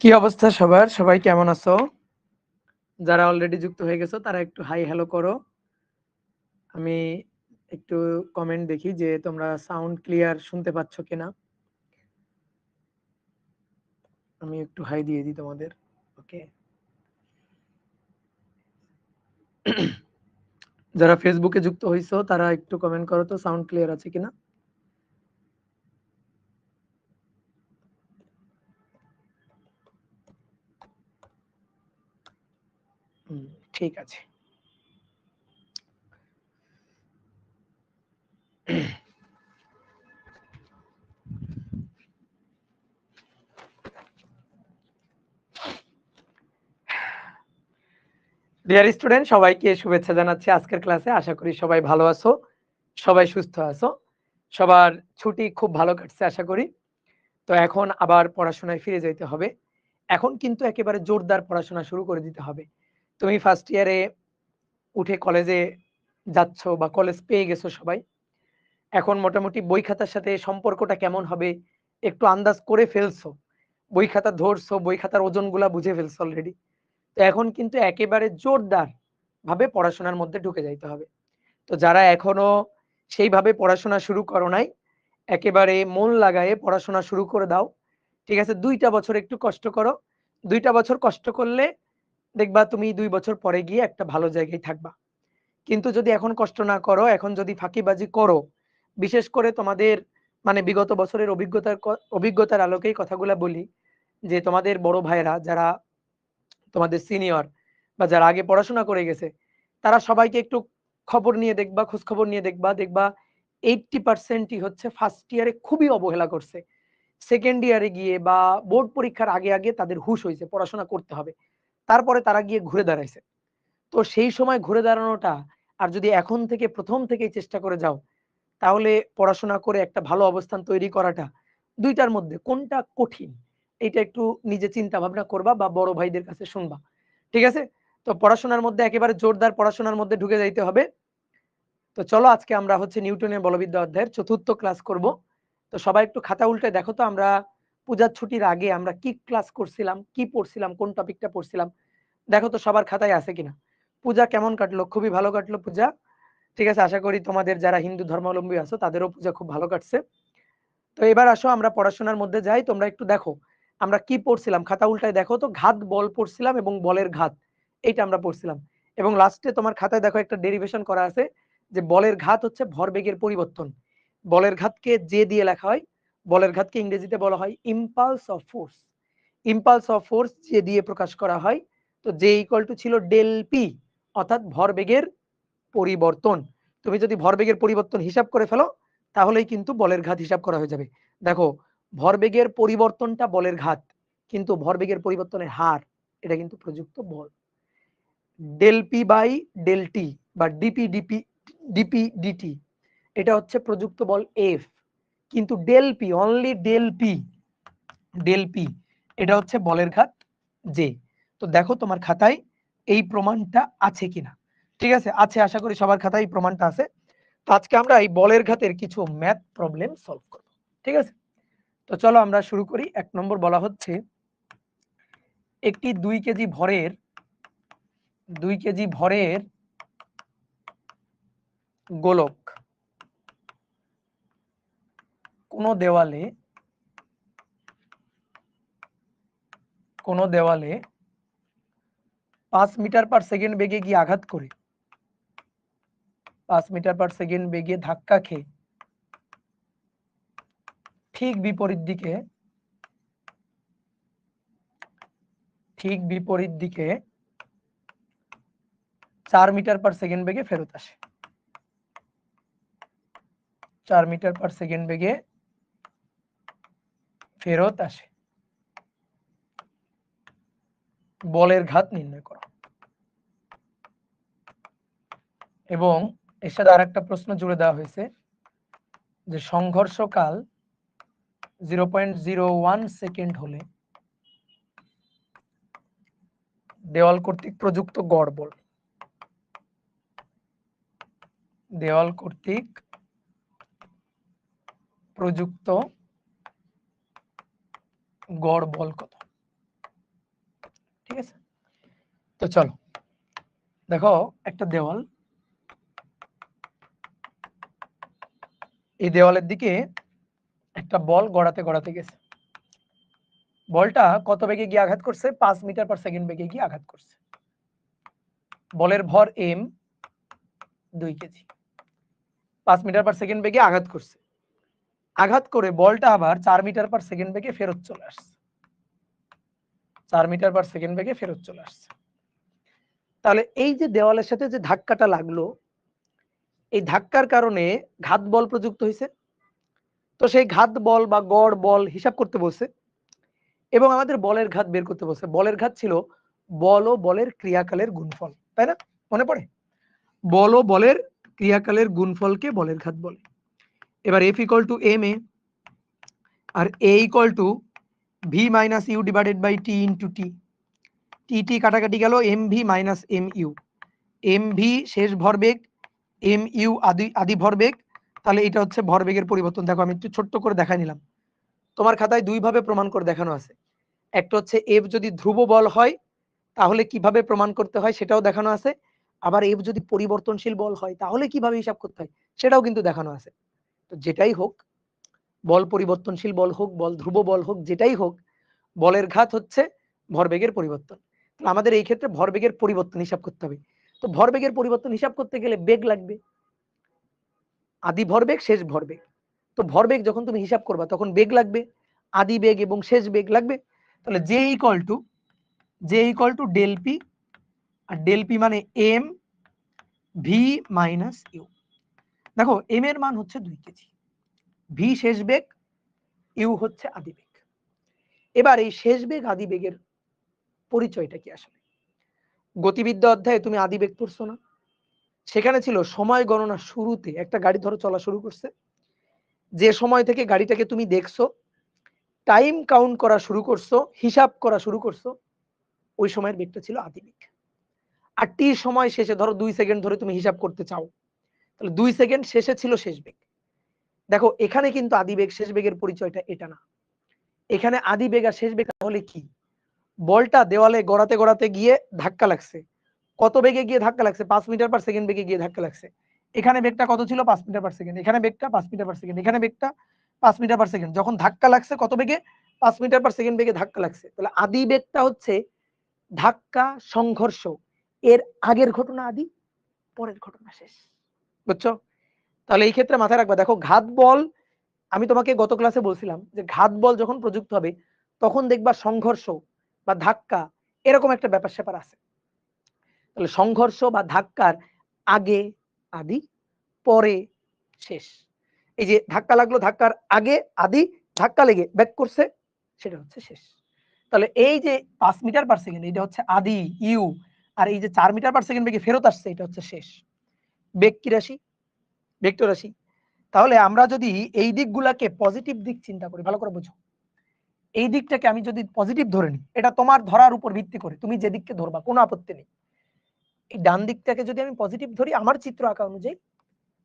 কি অবস্থা সবার? সবাই কেমন আছো? যারা অলরেডি যুক্ত হয়ে গেছো তারা একটু হাই হ্যালো করো। আমি একটু কমেন্ট দেখি যে তোমরা সাউন্ড ক্লিয়ার শুনতে পাচ্ছ কিনা। আমি একটু হাই দিয়ে দিই তোমাদের। ওকে। যারা ফেসবুকে যুক্ত হইছো তারা একটু কমেন্ট করো তো সাউন্ড ক্লিয়ার আছে কিনা। ঠিক আছে। ডিয়ার স্টুডেন্ট, সবাইকে শুভেচ্ছা জানাচ্ছি আজকের ক্লাসে। আশা করি সবাই ভালো আছো, সবাই সুস্থ আছো, সবার ছুটি খুব ভালো কাটছে আশা করি। তো এখন আবার পড়াশোনায় ফিরে যাইতে হবে। এখন কিন্তু একেবারে জোরদার পড়াশোনা শুরু করে দিতে হবে। তুমি ফার্স্ট ইয়ারে উঠে কলেজে যাচ্ছ বা কলেজ পেয়ে গেছো সবাই। এখন মোটামুটি বই খাতার সাথে সম্পর্কটা কেমন হবে একটু আন্দাজ করে ফেলছো। বই খাতা ধরছো, বই খাতার ওজনগুলা বুঝে ফেলছো অলরেডি। তো এখন কিন্তু একেবারে জোরদার ভাবে পড়াশোনার মধ্যে ঢুকে যাইতে হবে। তো যারা এখনো সেইভাবে পড়াশোনা শুরু করো নাই, একেবারে মন লাগায়ে পড়াশোনা শুরু করে দাও। ঠিক আছে? ২ টা বছর একটু কষ্ট করো। ২ টা বছর কষ্ট করলে দেখবা তুমি ২ বছর পরে গিয়ে একটা ভালো জায়গায় থাকবা। কিন্তু যদি এখন কষ্ট না করো, এখন যদি ফাঁকিবাজি করো, বিশেষ করে তোমাদের মানে বিগত বছরের অভিজ্ঞতার আলোকেই কথাগুলা বলি যে তোমাদের বড় ভাইয়েরা যারা তোমাদের সিনিয়র বা যারা আগে পড়াশোনা করে গেছে, তারা সবাইকে একটু খবর নিয়ে দেখবা, খোঁজখবর নিয়ে দেখবা, দেখবা 80% ই হচ্ছে ফার্স্ট ইয়ারে খুবই অবহেলা করছে। সেকেন্ড ইয়ারে গিয়ে বা বোর্ড পরীক্ষার আগে তাদের হুঁশ হইছে পড়াশোনা করতে হবে। তারপরে তারা গিয়ে ঘুরে দাঁড়াইছে। তো সেই সময় ঘুরে দাঁড়ানোটা আর যদি এখন থেকে ১ম থেকেই চেষ্টা করে যাও, তাহলে পড়াশোনা করে একটা ভালো অবস্থান তৈরি করাটা ২ টার মধ্যে কোনটা কঠিন? এইটা একটু নিজে চিন্তা ভাবনা করবা বা বড় ভাইদের কাছে শুনবা। ঠিক আছে? তো পড়াশোনার মধ্যে একেবারে জোরদার পড়াশোনার মধ্যে ঢুকে যাইতে হবে। তো চলো আজকে আমরা হচ্ছে নিউটনের বলবিদ্যা অধ্যায়ের ৪র্থ ক্লাস করব। তো সবাই একটু খাতা উল্টে দেখো তো আমরা পূজার ছুটির আগে আমরা কি ক্লাস করছিলাম, কি পড়ছিলাম, কোন টপিকটা পড়ছিলাম। দেখো তো সবার খাতায় আছে কিনা। পূজা কেমন কাটলো? খুবই ভালো কাটলো পূজা। ঠিক আছে? আশা করি তোমাদের যারা হিন্দু ধর্মাবলম্বী আছো তাদেরও পূজা খুব ভালো কাটছে। তো এবার আসো আমরা পড়াশোনার মধ্যে যাই। তোমরা একটু দেখো আমরা কি পড়ছিলাম। খাতা উল্টায় দেখো তো ঘাত বল পড়ছিলাম এবং বলের ঘাত এইটা আমরা পড়ছিলাম। এবং লাস্টে তোমার খাতায় দেখো একটা ডেরিভেশন করা আছে যে বলের ঘাত হচ্ছে ভরবেগের পরিবর্তন। বলের ঘাতকে যে দিয়ে লেখা হয়, বলের ঘাতকে ইংরেজিতে বলা হয় impulse of force. Impulse of force যে দিয়ে প্রকাশ করা হয়। তো যে ইকুয়াল টু ছিল ডেল পি অর্থাৎ ভরবেগের পরিবর্তন। তুমি যদি ভরবেগের পরিবর্তন হিসাব করে ফেলো তাহলেই কিন্তু বলের ঘাত হিসাব করা হয়ে যাবে। দেখো ভরবেগের পরিবর্তনটা বলের ঘাত, কিন্তু ভরবেগের পরিবর্তনের হার এটা কিন্তু প্রযুক্ত বল। Del p by del t বা ডিপি ডিটি এটা হচ্ছে প্রযুক্ত বল এফ, কিন্তু ডেল পি এটা হচ্ছে বলের ঘাত জে। তো দেখো তোমার খাতায় এই প্রমাণটা আছে কিনা। ঠিক আছে? আছে, আশা করি সবার খাতায় এই প্রমাণটা আছে। তো আজকে আমরা এই বলের ঘাতের কিছু ম্যাথ প্রবলেম সলভ করব। ঠিক আছে? তো চলো আমরা শুরু করি। ১ নম্বর বলা হচ্ছে একটি ২ কেজি ভরের গোলক কোনো দেওয়ালে ৫ মিটার পার সেকেন্ড বেগে গিয়ে আঘাত করে ৫ মিটার পার সেকেন্ড বেগে ধাক্কা খেয়ে ঠিক বিপরীত দিকে ৪ মিটার পার সেকেন্ড বেগে ফেরত আসে। ৪ মিটার পার সেকেন্ড বেগে ফেরত আসে। বলের ঘাত নির্ণয় করো। এবং এর সাথে আরেকটা প্রশ্ন জুড়ে দেওয়া হয়েছে যে সংঘর্ষকাল 0.01 সেকেন্ড হলে দেওয়াল কর্তৃক প্রযুক্ত গড় বল। দেওয়াল কর্তৃক প্রযুক্ত গড় বল কত, ঠিক আছে। তো চলো দেখো একটা দেওয়াল, এই দেওয়ালের দিকে একটা বল গড়াতে গড়াতে গেছে, বলটা কত বেগে গিয়ে আঘাত করছে? 5 মিটার পার সেকেন্ড বেগে গিয়ে আঘাত করছে। বলের ভর m 2 KG, 5 metre per second বেগে আঘাত করছে, আঘাত করে বলটা আবার 4 মিটার পার সেকেন্ড বেগে ফেরত চলে আসছে, 4 মিটার পার সেকেন্ড বেগে ফেরত চলে আসছে। তাহলে এই যে দেওয়ালের সাথে যে ধাক্কাটা লাগলো, এই ধাক্কার কারণে ঘাত বল প্রযুক্ত হয়েছে। তো সেই ঘাত বল বা গড় বল হিসাব করতে বলছে এবং আমাদের বলের ঘাত বের করতে বলছে। বলের ঘাত ছিল বল ও বলের ক্রিয়াকালের গুণফল, তাই না? মনে পড়ে? বল ও বলের ক্রিয়াকালের গুণফলকে বলের ঘাত বলে। এবার F equal to m a আর A equal to v minus u divided by t into t, t t কাটাকাটি গেল, m V minus m u, M v শেষ ভরবেগ, এম ইউ আদি ভরবেগ। তাহলে এটা হচ্ছে ভরবেগের পরিবর্তন। দেখো আমি একটু ছোট্ট করে দেখাই নিলাম, তোমার খাতায় দুই ভাবে প্রমাণ করে দেখানো আছে। একটা হচ্ছে এফ যদি ধ্রুব বল হয় তাহলে কিভাবে প্রমাণ করতে হয় সেটাও দেখানো আছে, আবার এফ যদি পরিবর্তনশীল বল হয় তাহলে কিভাবে হিসাব করতে হয় সেটাও কিন্তু দেখানো আছে। তো যেটাই হোক, বল পরিবর্তনশীল বল হোক, বল ধ্রুব বল হোক, যেটাই হোক, বলের ঘাত হচ্ছে ভরবেগের পরিবর্তন। তাহলে আমাদের এই ক্ষেত্রে ভরবেগের পরিবর্তন হিসাব করতে হবে। তো ভরবেগের পরিবর্তন হিসাব করতে গেলে বেগ লাগবে, আদি ভরবেগ শেষ ভরবেগ। তো ভরবেগ যখন তুমি হিসাব করবা তখন বেগ লাগবে, আদি বেগ এবং শেষ বেগ লাগবে। তাহলে J equal to del P, আর ডেল পি মানে এম ভি মাইনাস ইউ। দেখো এম এর মান হচ্ছে 2 কেজি, ভি শেষ বেগ, ইউ হচ্ছে আদি বেগ। এবার এই শেষ বেগ আদি বেগের পরিচয়টা কি? আসলে গতিবিদ্যা অধ্যায়ে তুমি আদি বেগ পড়ছো না? সেখানে ছিল সময় গণনা শুরুতে একটা গাড়ি ধরো চলা শুরু করছে, যে সময় থেকে গাড়িটাকে তুমি দেখছো, টাইম কাউন্ট করা শুরু করছো, হিসাব করা শুরু করছো, ওই সময়ের বেগটা ছিল আদি বেগ। আর টি সময় শেষে ধরো 2 সেকেন্ড ধরে তুমি হিসাব করতে চাও, তাহলে 2 সেকেন্ড শেষে ছিল শেষ বেগ। দেখো এখানে কিন্তু আদি বেগ শেষ বেগের পরিচয়টা এটা না, এখানে আদি বেগ আর শেষ বেগ তাহলে কি? বলটা দেওয়ালে গড়াতে গড়াতে গিয়ে ধাক্কা লাগছে, কত বেগে গিয়ে ধাক্কা লাগছে? 5 মিটার পার সেকেন্ড বেগে গিয়ে ধাক্কা লাগছে। এখানে বেগটা কত ছিল? 5 মিটার পার সেকেন্ড, এখানে বেগটা 5 মিটার পার সেকেন্ড, এখানে বেগটা 5 মিটার পার সেকেন্ড। যখন ধাক্কা লাগছে কত বেগে? 5 মিটার পার সেকেন্ড বেগে ধাক্কা লাগছে। তাহলে আদি বেগটা হচ্ছে ধাক্কা সংঘর্ষ, এর আগের ঘটনা আদি, পরের ঘটনা শেষ। বুঝছো? তাহলে এই ক্ষেত্রে মাথায় রাখবা, দেখো ঘাত বল, আমি তোমাকে গত ক্লাসে বলছিলাম যে ঘাত বল যখন প্রযুক্ত হবে তখন দেখবা সংঘর্ষ বা ধাক্কা এরকম একটা ব্যাপার স্যাপার আছে। তাহলে সংঘর্ষ বা ধাক্কার আগে আদি, পরে শেষ। এই যে ধাক্কা লাগলো, ধাক্কার আগে আদি, ধাক্কা লেগে ব্যাক করছে, সেটা হচ্ছে শেষ। তাহলে এই যে 5 মিটার পার সেকেন্ড এটা হচ্ছে আদি ইউ, আর এই যে 4 মিটার পার সেকেন্ড বেগে ফেরত আসছে এটা হচ্ছে শেষ। বেগ কি রাশি? ভেক্টর রাশি। তাহলে আমরা যদি এই দিকগুলাকে পজিটিভ দিক চিন্তা করি, ভালো করে বুঝো, এই দিকটাকে আমি যদি পজিটিভ ধরে নিই, এটা তোমার ধরার উপর ভিত্তি করে তুমি যে দিককে ধরবা কোনো আপত্তি নেই। এই ডান দিকটাকে যদি আমি পজিটিভ ধরি আমার চিত্র আঁকা অনুযায়ী,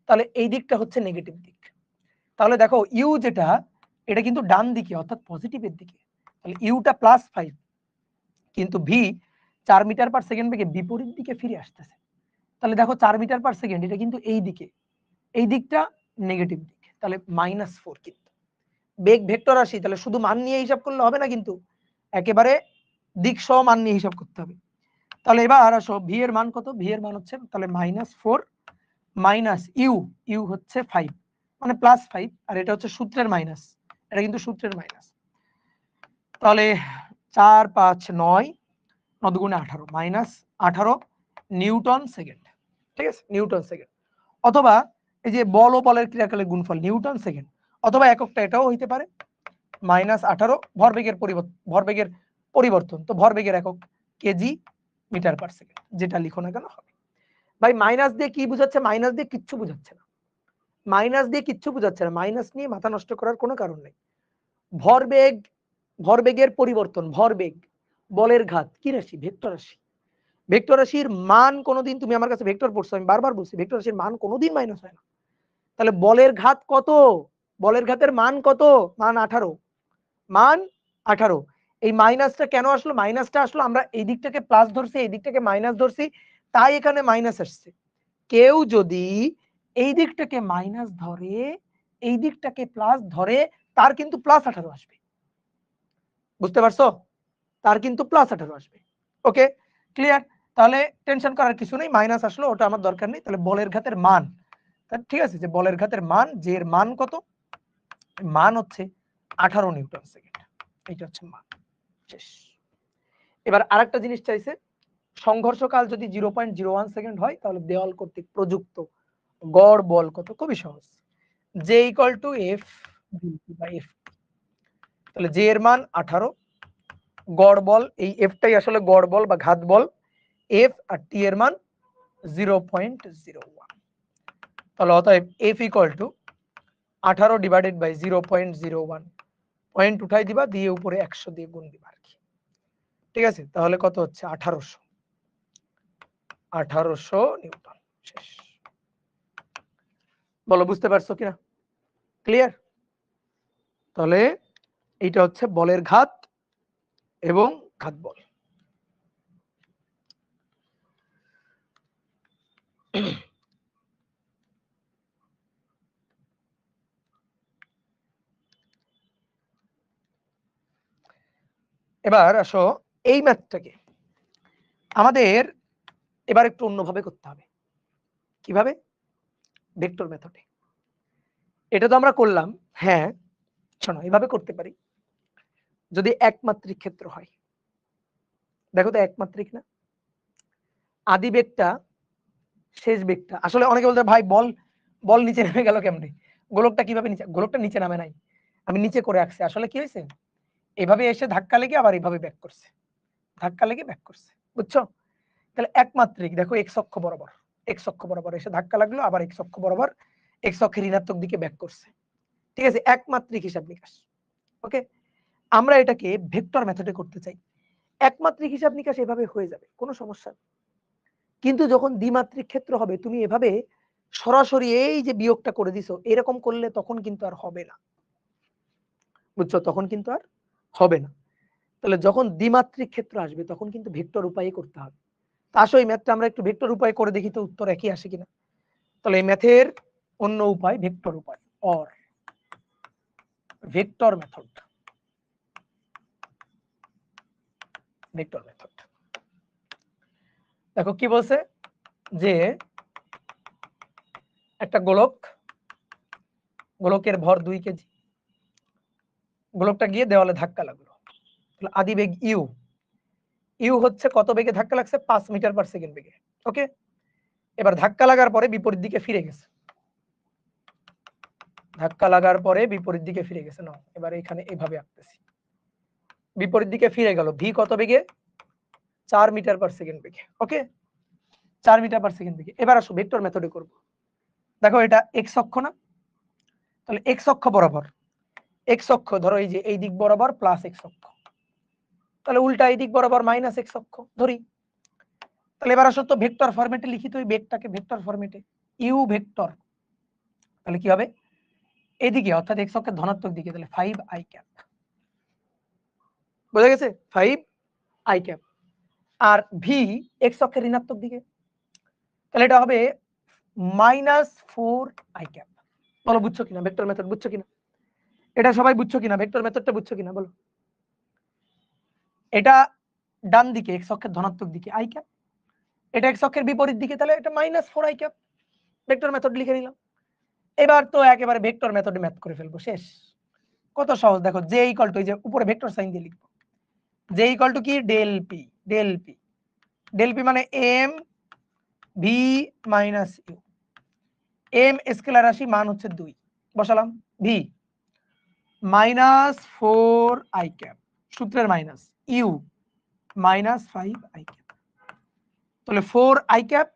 তাহলে এই দিকটা হচ্ছে নেগেটিভ দিক। তাহলে দেখো ইউ যেটা, এটা কিন্তু ডান দিকে অর্থাৎ পজিটিভের দিকে, তাহলে ইউটা +5, কিন্তু ভি 4 মিটার পার সেকেন্ড বেগে বিপরীত দিকে ফিরে আসতেছে। তাহলে দেখো 4 মিটার পার সেকেন্ড এটা কিন্তু এই দিকে, এই দিকটা নেগেটিভ দিক, তাহলে -4। কিন্তু বেগ ভেক্টর রাশি, তাহলে শুধু মান নিয়ে হিসাব করলে হবে না, কিন্তু একেবারে দিক সহ মান নিয়ে হিসাব করতে হবে। তাহলে এবার আসো ভি এর মান কত? ভি এর মান হচ্ছে তাহলে -4 মাইনাস ইউ, ইউ হচ্ছে 5 মানে +5, আর এটা হচ্ছে সূত্রের মাইনাস, এটা কিন্তু সূত্রের মাইনাস। তাহলে 4 5 9 9 দুগুণে 18 -18 নিউটন সেকেন্ড, ঠিক আছে? Newton second. অথবা এই যে বল ও বলের ক্রিয়াকালের গুণফল নিউটন সেকেন্ড, অথবা এককটা এটাও হইতে পারে -18 ভরবেগের পরিবর্তন, তো ভরবেগের একক কেজি মিটার পার সেকেন্ড, যেটা লিখো না কেন হবে। ভাই মাইনাস দিয়ে কি বুঝাচ্ছে? মাইনাস দিয়ে কিচ্ছু বুঝাচ্ছে না, মাইনাস দিয়ে কিচ্ছু বুঝাচ্ছে না, মাইনাস নিয়ে মাথা নষ্ট করার কোনো কারণ নেই। ভরবেগ, ভরবেগের পরিবর্তন, ভরবেগ, বলের ঘাত কি রাশি? ভেক্টর রাশি। ভেক্টর রাশির মান কোনোদিন, তুমি আমার কাছে ভেক্টর পড়ছো, আমি বারবার বলছি ভেক্টর রাশির মান কোনোদিন মাইনাস হয় না। তাহলে বলের ঘাত কত? বলের ঘাতের মান কত? মান 18, মান 18। এই মাইনাসটা কেন আসলো? মাইনাসটা আসলো আমরা এই দিকটাকে প্লাস ধরছি, এই দিকটাকে মাইনাস ধরছি, তাই এখানে মাইনাস আসছে। কেউ যদি এই দিকটাকে মাইনাস ধরে, এই দিকটাকে প্লাস ধরে, তার কিন্তু প্লাস 18 আসবে। বুঝতে পারছো? তার কিন্তু প্লাস 18 আসবে। ওকে, ক্লিয়ার? তাহলে টেনশন করার কিছু নেই, মাইনাস আসলো ওটা আমার দরকার নেই। তাহলে বলের ঘাতের মান, ঠিক আছে, যে বলের ঘাতের মান, যে এর মান কত? মান হচ্ছে 18 নিউটন সেকেন্ড। এইটা হচ্ছে মান। শেষ। এবার আরেকটা জিনিস চাইছে, সংঘর্ষকাল যদি 0.01 সেকেন্ড হয় তাহলে দেওয়াল কর্তৃক প্রযুক্ত গড় বল কত? খুবই সহজ, J equal to F by F। তাহলে J এর মান 18, গড় বল, এই F টাই আসলে গড় বল বা ঘাত বল, F আর T এর মান 0.01। তাহলে অতএব F equal to 18 divided by 0.01, point উঠাই দিবা, দিয়ে উপরে 100 দিয়ে গুণ দিবা আর কি। ঠিক আছে, তাহলে কত হচ্ছে? 1800 নিউটন। শেষ। বলো বুঝতে পারছো কিনা? ক্লিয়ার? তাহলে এইটা হচ্ছে বলের ঘাত এবং ঘাত বল। এবার আসো এই ম্যাথটাকে আমাদের এবার একটু অন্যভাবে করতে হবে। কিভাবে? ভেক্টর মেথডে। এটা তো আমরা করলাম, হ্যাঁ শোনো এভাবে করতে পারি। যদি একমাত্রিক ক্ষেত্র হয়, দেখো তো একমাত্রিক না, আদি বেগটা শেষ বেগটা, আসলে অনেকে বলতে ভাই বল বল নিচে নেমে গেল কেমনে? গোলকটা কিভাবে নিচে? গোলকটা নিচে নামে নাই, আমি নিচে করে রাখছি। আসলে কি হয়েছে, এভাবে এসে ধাক্কা লেগে আবার এইভাবে ব্যাক করছে, ধাক্কা লেগে ব্যাক করছে। বুঝছো? তাহলে একমাত্রিক, দেখো এক্স অক্ষ বরাবর, এক্স অক্ষ বরাবর এসে ধাক্কা লাগলো, আবার এক্স অক্ষ বরাবর এক্স অক্ষের ঋণাত্মক দিকে ব্যাক করছে। ঠিক আছে, একমাত্রিক হিসাব নিকাশ। ওকে, আমরা এটাকে ভেক্টর মেথডে করতে চাই। একমাত্রিক হিসাব নিকাশ এভাবে হয়ে যাবে, কোনো সমস্যা নেই। কিন্তু যখন দ্বিমাত্রিক ক্ষেত্র হবে, তুমি এভাবে সরাসরি এই যে বিয়োগটা করে দিছো এরকম করলে তখন কিন্তু আর হবে না। বুঝছো? তখন কিন্তু আর হবে না। তাহলে যখন দ্বিমাত্রিক ক্ষেত্র আসবে তখন কিন্তু ভেক্টর উপায়ে করতে হবে। আসো এই ম্যাথটা আমরা একটু ভেক্টর উপায় করে দেখি তো উত্তর একই আসে কিনা। তাহলে এই ম্যাথের অন্য উপায় ভেক্টর উপায়, or vector method. Vector method দেখো কি বলছে, যে একটা গোলক, গোলকের ভর 2 কেজি, গোলকটা গিয়ে দেওয়ালে ধাক্কা লাগলো। তাহলে আদি বেগ ইউ, ইউ হচ্ছে কত বেগে ধাক্কা লাগছে? 5 মিটার পার সেকেন্ড বেগে। ওকে, এবার ধাক্কা লাগার পরে বিপরীত দিকে ফিরে গেছে, ধাক্কা লাগার পরে বিপরীত দিকে ফিরে গেছে। না, এবার এখানে এভাবে আঁকতেছি, বিপরীত দিকে ফিরে গেল, ভি কত বেগে? 4 মিটার পার সেকেন্ড বেগে। ওকে, 4 মিটার পার সেকেন্ড বেগে। এবার আসো ভেক্টর মেথডে করব। দেখো এটা এক্স অক্ষ না, তাহলে এক্স অক্ষ বরাবর, এক্স অক্ষ ধরো এই যে এই দিক বরাবর প্লাস এক্স অক্ষ, তাহলে উল্টা এই দিক বরাবর মাইনাস এক্স অক্ষ ধরি। তাহলে এবার আসো তো ভেক্টর ফরম্যাটে লিখি তো এই বেগটাকে ভেক্টর ফরম্যাটে, ইউ ভেক্টর। তাহলে কি হবে? এদিকে অর্থাৎ এক্স অক্ষের ধনাত্মক দিকে, তাহলে 5 আই ক্যাপ। বোঝা গেছে? 5 আই ক্যাপ। আর ভি এক্স অক্ষের ঋণাত্মক দিকে, তাহলে এটা হবে -4 আই ক্যাপ। বলো বুঝছো কিনা? ভেক্টর মেথড বুঝছো কিনা? এটা সবাই বুঝছো কিনা? ভেক্টর মেথডটা বুঝছো কিনা বলো? এটা ডান দিকে এক্স অক্ষের ধনাত্মক দিকে আই ক্যাপ, এটা এক্স অক্ষের বিপরীত দিকে, তাহলে এটা -4 আই ক্যাপ। ভেক্টর মেথড লিখে নিলাম। এবার তো একেবারে ভেক্টর মেথডে ম্যাথ করে ফেলবো, শেষ। কত সহজ, দেখো জে ইকুয়াল টু, এই যে উপরে ভেক্টর সাইন দিয়ে লিখবো, জে ইকুয়াল টু কি? Del p, del p, del P মানে M V minus you. M scalar রাশি, মান হচ্ছে 2, বসালাম। ভি -4 আই ক্যাপ, সূত্রের মাইনাস, ইউ -5 আই ক্যাপ। তাহলে 4 আই ক্যাপ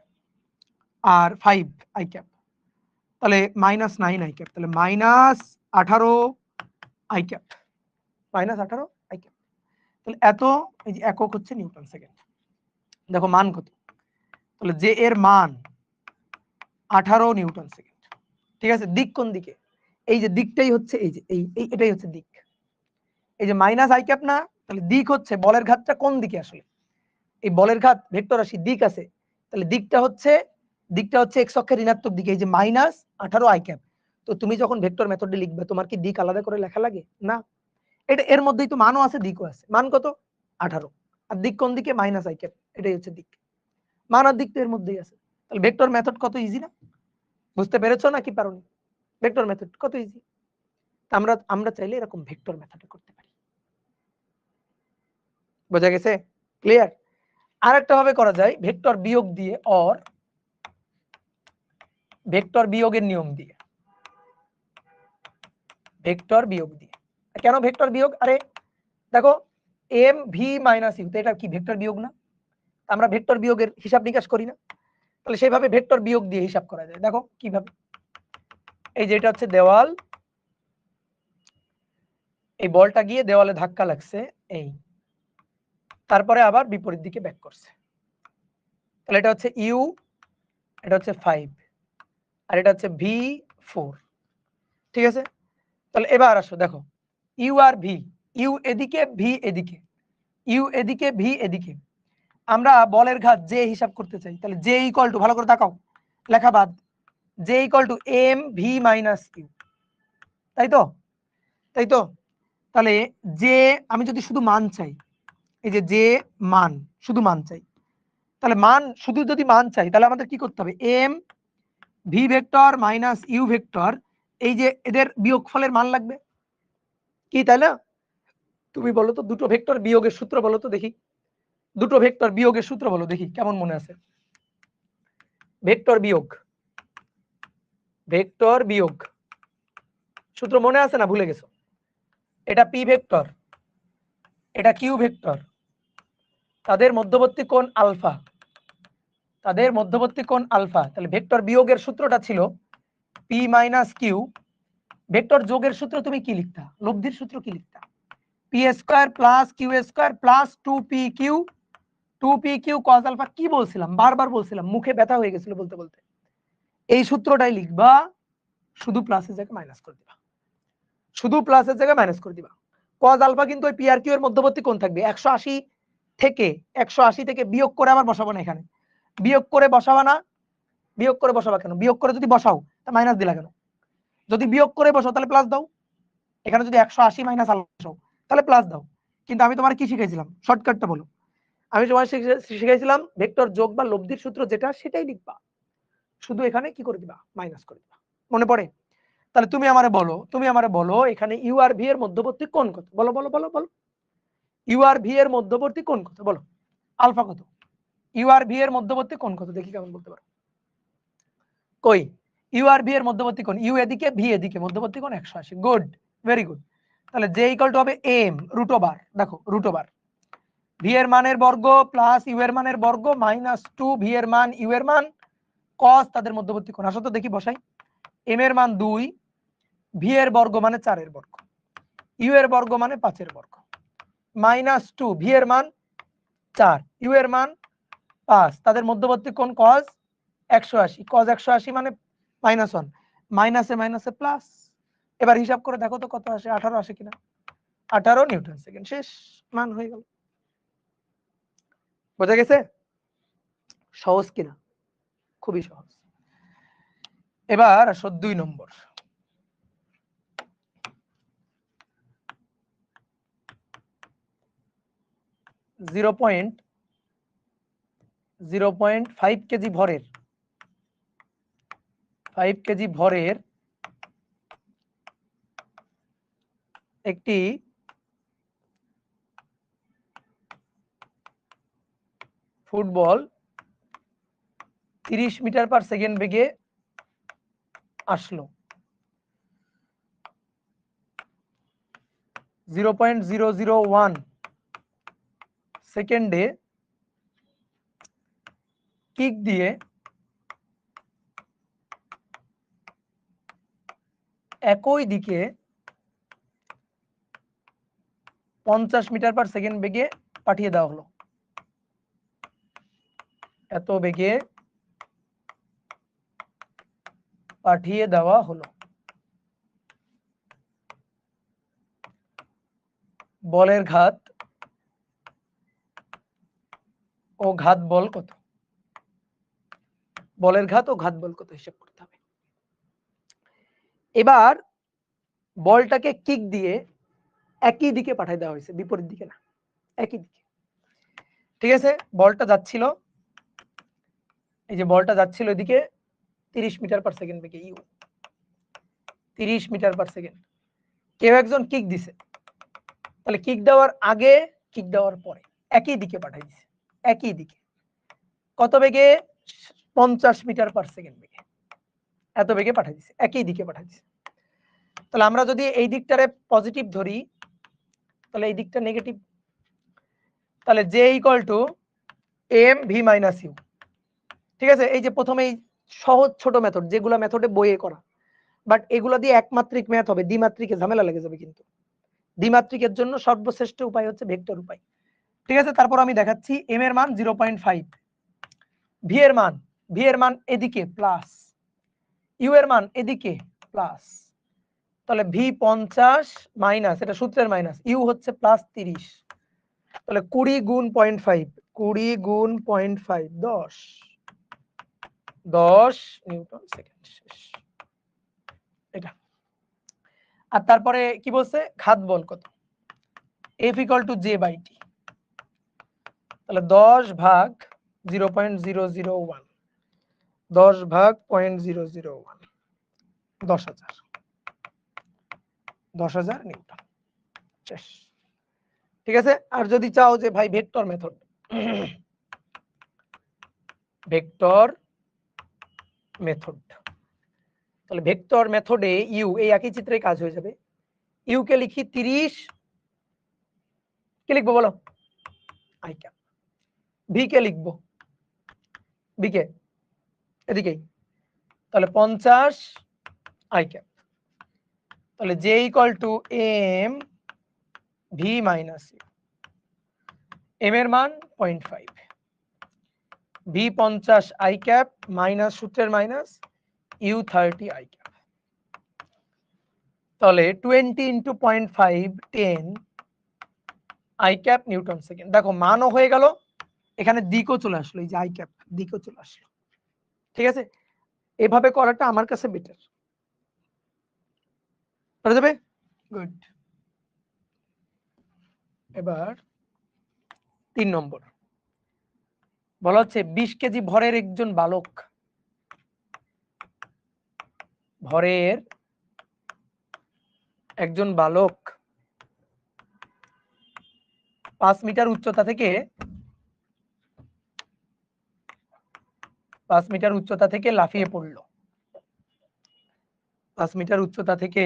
আর 5 আই ক্যাপ, তাহলে -9 আই ক্যাপ, তাহলে -18 আই ক্যাপ, -18 আই ক্যাপ। তাহলে এত, এই যে একক হচ্ছে নিউটন সেকেন্ড। দেখো মান কত, তাহলে যে এর মান 18 নিউটন সেকেন্ড। ঠিক আছে, দিক কোন দিকে? এই যে দিকটাই হচ্ছে এই যে এটাই হচ্ছে দিক। এই যে মাইনাস আই ক্যাপ না, তাহলে দিক হচ্ছে বলের ঘাতটা কোন দিকে আসলে, এই বলের ঘাত ভেক্টর রাশি দিক আছে, তাহলে দিকটা হচ্ছে এক্স অক্ষের ঋণাত্মক দিকে, এই যে মাইনাস 18 আই ক্যাপ। তো তুমি যখন ভেক্টর মেথডে লিখবে তোমার কি দিক আলাদা করে লেখা লাগে না, এটা এর মধ্যেই তো মানও আছে দিকও আছে। মান কত 18, আর দিক কোন দিকে মাইনাস আই ক্যাপ, এটাই হচ্ছে দিক। মান আর দিক তো এর মধ্যেই আছে। তাহলে ভেক্টর মেথড কত ইজি না, বুঝতে পেরেছো নাকি পারোনি? ভেক্টর মেথড কত ইজি। আমরা চাইলে এরকম ভেক্টর মেথডে করতে পারি। বোঝা গেছে? ক্লিয়ার? আরেকটা ভাবে করা যায় ভেক্টর বিয়োগ দিয়ে, অর ভেক্টর বিয়োগের নিয়ম দিয়ে। ভেক্টর বিয়োগ দিয়ে কেন ভেক্টর বিয়োগ? আরে দেখো এম ভি মাইনাস ইউ, তো এটা কি ভেক্টর বিয়োগ না? আমরা ভেক্টর বিয়োগের হিসাব নিকাশ করি না? তাহলে সেইভাবে ভেক্টর বিয়োগ দিয়ে হিসাব করা যায়। দেখো কিভাবে, এই যে এটা হচ্ছে দেওয়াল, এই বলটা গিয়ে দেওয়ালে ধাক্কা লাগছে, এই তারপরে আবার বিপরীত দিকে ব্যাক করছে, তাহলে এটা হচ্ছে ইউ, এটা হচ্ছে 5, আর এটা হচ্ছে V4। ঠিক আছে, তাহলে এবার আসো দেখো ইউ আর ভি, ইউ এদিকে ভি এদিকে, ইউ এদিকে ভি এদিকে, আমরা বলের ঘাত জে হিসাব করতে চাই, তাহলে জে ইকুয়াল টু, ভালো করে তাকাও লেখা বাদ, J equal to M V minus U, তাই তো? তাই তো? তাহলে জে আমি যদি শুধু মান চাই, এই যে জে মান, শুধু মান চাই, তাহলে মান শুধু যদি মান চাই তাহলে আমাদের কি করতে হবে, M V vector minus U vector, এই যে এদের বিয়োগফলের মান লাগবে কি, তাই না? তুমি বলো তো দুটো ভেক্টর বিয়োগের সূত্র বলো তো দেখি, দুটো ভেক্টর বিয়োগের সূত্র বলো দেখি কেমন মনে আছে। ভেক্টর বিয়োগ, ভেক্টর বিয়োগ সূত্র মনে আছে না ভুলে গেছো? এটা পি ভেক্টর, এটা কিউ ভেক্টর, তাদের মধ্যবর্তী কোণ আলফা, তাদের মধ্যবর্তী কোণ আলফা। তাহলে ভেক্টর বিয়োগের সূত্রটা ছিল পি মাইনাস কিউ, ভেক্টর যোগের সূত্র তুমি কি লিখতা, লব্ধির সূত্র কি লিখতা, P square plus Q square plus 2 P Q cos alpha. কি বলছিলাম, বারবার বলছিলাম, মুখে ব্যথা হয়ে গেছিল বলতে বলতে। এই সূত্রটাই লিখবা, শুধু প্লাসের জায়গায় মাইনাস করে দিবা, শুধু প্লাসের জায়গায় মাইনাস করে দিবা। কস আলফা কিন্তু ওই পি আর কিউ এর মধ্যবর্তী কোণ থাকবে, 180 থেকে বিয়োগ করে আবার বসাবো না, এখানে বিয়োগ করে বসাবা না, বিয়োগ করে বসাবা কেন, বিয়োগ করে যদি বসাও তা মাইনাস দিলা কেন, যদি বিয়োগ করে বসাও তাহলে প্লাস দাও, এখানে যদি 180 মাইনাস আলফা তাহলে প্লাস দাও। কিন্তু আমি তোমার কি শিখাইছিলাম, শর্টকাটটা বলো, আমি তোমার শিখাইছিলাম ভেক্টর যোগ বা লব্ধির সূত্র যেটা সেটাই লিখবা, শুধু এখানে কি করে দিবা, মাইনাস করে দিবা। মনে পড়ে? তাহলে তুমি আমারে বলো এখানে ইউ আর ভি এর মধ্যবর্তী কোণ কত, বলো বলো বলো বলো, ইউ আর ভি এর মধ্যবর্তী কোণ কত বলো, আলফা কত, ইউ আর ভি এর মধ্যবর্তী কোণ কত, দেখি কেমন বলতে পারো। কই ইউ আর ভি এর মধ্যবর্তী কোণ, ইউ এদিকে ভি এদিকে, মধ্যবর্তী কোণ 180। Good, very good. তাহলে জে ইকুয়াল টু হবে এম রুট ওভার, দেখো রুট ওভার ভি এর মানের বর্গ প্লাস ইউ এর মানের বর্গ মাইনাস 2 ভি এর মান ইউ এর মান cos তাদের মধ্যবর্তী কোণ। আসো তো দেখি বসাই, এম এর মান 2, ভি এর বর্গ মানে 4 এর বর্গ, ইউ এর বর্গ মানে 5 এর বর্গ, মাইনাস 2 ভি এর মান 4, ইউ এর মান 5, তাদের মধ্যবর্তী কোণ cos 180, cos 180 মানে -1, মাইনাসে মাইনাসে প্লাস। এবার হিসাব করে দেখো তো কত আসে, 18 আসে কিনা, 18 নিউটন সেকেন্ড, শেষ, মান হয়ে গেল। বোঝা গেছে? সহজ কিনা? খুবই সহজ। এবার আসো 2 নম্বর, জিরো পয়েন্ট 5 কেজি ভরের, 5 কেজি ভরের একটি ফুটবল 30 মিটার পার সেকেন্ড বেগে আসলো, 0.001 সেকেন্ডে কিক দিয়ে একই দিকে 50 মিটার পার সেকেন্ড বেগে পাঠিয়ে দেওয়া হলো, এত বেগে পাঠিয়ে দেওয়া হলো। বলের ঘাত ও ঘাত বল কত, বলের ঘাত ও ঘাত বল কত হিসাব করতে হবে। এবার বলটাকে কিক দিয়ে একই দিকে পাঠিয়ে দেওয়া হয়েছে, বিপরীত দিকে না, একই দিকে। ঠিক আছে, বলটা যাচ্ছিল, এই যে বলটা যাচ্ছিল এদিকে 30 মিটার পার সেকেন্ড বেগে, ইউ 30 মিটার পার সেকেন্ড। কেউ একজন কিক দিছে, তাহলে কিক দেওয়ার আগে কিক দেওয়ার পরে একই দিকে পাঠিয়ে দিছে, একই দিকে কত বেগে, 50 মিটার পার সেকেন্ড বেগে, এত বেগে পাঠিয়ে দিছে, একই দিকে পাঠিয়ে দিছে। তাহলে আমরা যদি এই দিকটারে পজিটিভ ধরি, তাহলে এই দিকটা নেগেটিভ, তাহলে J equal to M V minus U. ঠিক আছে, এই যে প্রথমে এই সহজ ছোট মেথড, যেগুলো মেথডে বইয়ে করা, বাট এগুলো দিয়ে একমাত্রিক ম্যাথ হবে, দ্বিমাত্রিকে ঝামেলা লেগে যাবে। কিন্তু দ্বিমাত্রিকের জন্য সর্বশ্রেষ্ঠ উপায় হচ্ছে ভেক্টর উপায়। ঠিক আছে, তারপর আমি দেখাচ্ছি এম এর মান 0.5, ভি এর মান এদিকে প্লাস, ইউ এর মান এদিকে প্লাস, তাহলে ভি 50 মাইনাস, এটা সূত্রের মাইনাস, ইউ হচ্ছে প্লাস 30, তাহলে 20 গুণ 0.5, 20 গুণ 0.5 10 নিউটন সেকেন্ড। শেষ, এটা। আর তারপরে কি বলছে, ঘাত বল কত, F equal to J by t, তাহলে 10 ভাগ 0.001, 10 ভাগ 0.001, 10,000 নিউটন। শেষ। ঠিক আছে, আর যদি চাও যে ভাই ভেক্টর মেথড, ভেক্টর মেথড, তাহলে ভেক্টর মেথডে ইউ এই একই চিত্রে কাজ হয়ে যাবে। ইউ কে লিখি 30, কি লিখবো বলো, আই ক্যাপ। ভি কে লিখবো, ভি কে এদিকেই, তাহলে 50 আই ক্যাপ, তাহলে J equal to M V minus you, M এর মান 0.5, ভি 50 আই ক্যাপ মাইনাস সূত্রের মাইনাস, ইউ 30 আই ক্যাপ, তাহলে 20 into 0.5 10 I cap newton second. দেখো মানও হয়ে গেল, এখানে দিকও চলে আসলো, এই যে আই ক্যাপ দিকও চলে আসলো। ঠিক আছে, এভাবে করাটা আমার কাছে বেটার, করা যাবে, গুড। এবার 3 নম্বর বলা হচ্ছে 20 কেজি ভরের একজন বালক, ভরের একজন বালক 5 মিটার উচ্চতা থেকে 5 মিটার উচ্চতা থেকে লাফিয়ে পড়ল, 5 মিটার উচ্চতা থেকে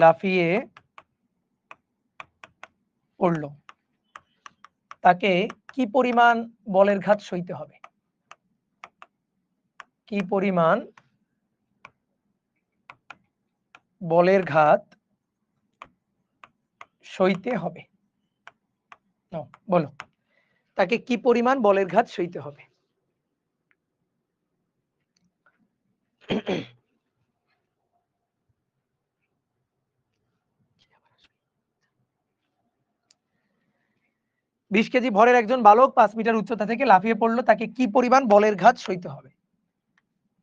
লাফিয়ে পড়ল, তাকে কি পরিমাণ বলের ঘাত সইতে হবে, কি পরিমাণ বলের ঘাত সইতে হবে, বলো, তাকে কি পরিমাণ বলের ঘাত সইতে হবে। 20 কেজি ভরের একজন বালক 5 মিটার উচ্চতা থেকে লাফিয়ে পড়লো, তাকে কি পরিমাণ বলের ঘাত সইতে হবে।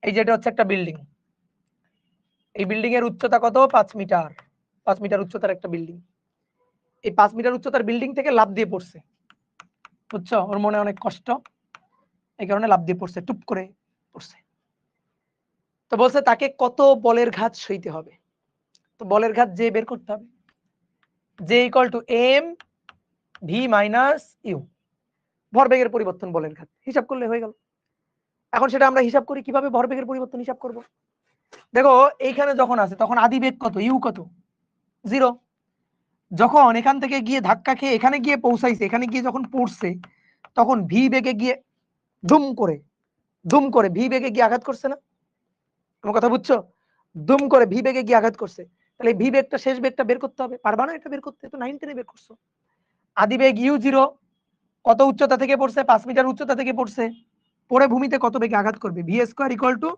এই যেটা হচ্ছে একটা বিল্ডিং, এই বিল্ডিং এর উচ্চতা কত, 5 মিটার, 5 মিটার উচ্চতার একটা বিল্ডিং, এই 5 মিটার উচ্চতার বিল্ডিং থেকে লাফ দিয়ে পড়ছে, বুঝছো, ওর মনে অনেক কষ্ট, এই কারণে লাফ দিয়ে পড়ছে, টুপ করে পড়ছে। তো বলছে তাকে কত বলের ঘাত সইতে হবে, তো বলের ঘাত যে বের করতে হবে, J equal to M V minus U, ভরবেগের পরিবর্তন বলের ঘাত, হিসাব করলে হয়ে গেল। এখন সেটা আমরা হিসাব করি কিভাবে, ভরবেগের পরিবর্তন হিসাব করব। দেখো এইখানে যখন আছে তখন আদিবেগ কত, ইউ কত, 0। যখন এখান থেকে গিয়ে ধাক্কা খেয়ে এখানে গিয়ে পৌঁছাইছে, এখানে গিয়ে যখন পড়ছে, তখন ভি বেগে গিয়ে দুম করে ভি বেগে গিয়ে আঘাত করছে না, আমার কথা বুঝছো, দুম করে ভি বেগে গিয়ে আঘাত করছে, তাহলে ভি বেগটা শেষ বেগটা বের করতে হবে, পারবা না এটা বের করতে, তো 9 টেনে বের করছো। আদিবেগ ইউ 0, কত উচ্চতা থেকে পড়ছে, 5 মিটার উচ্চতা থেকে পড়ছে, পড়ে ভূমিতে কত বেগে আঘাত করবে, V square equal to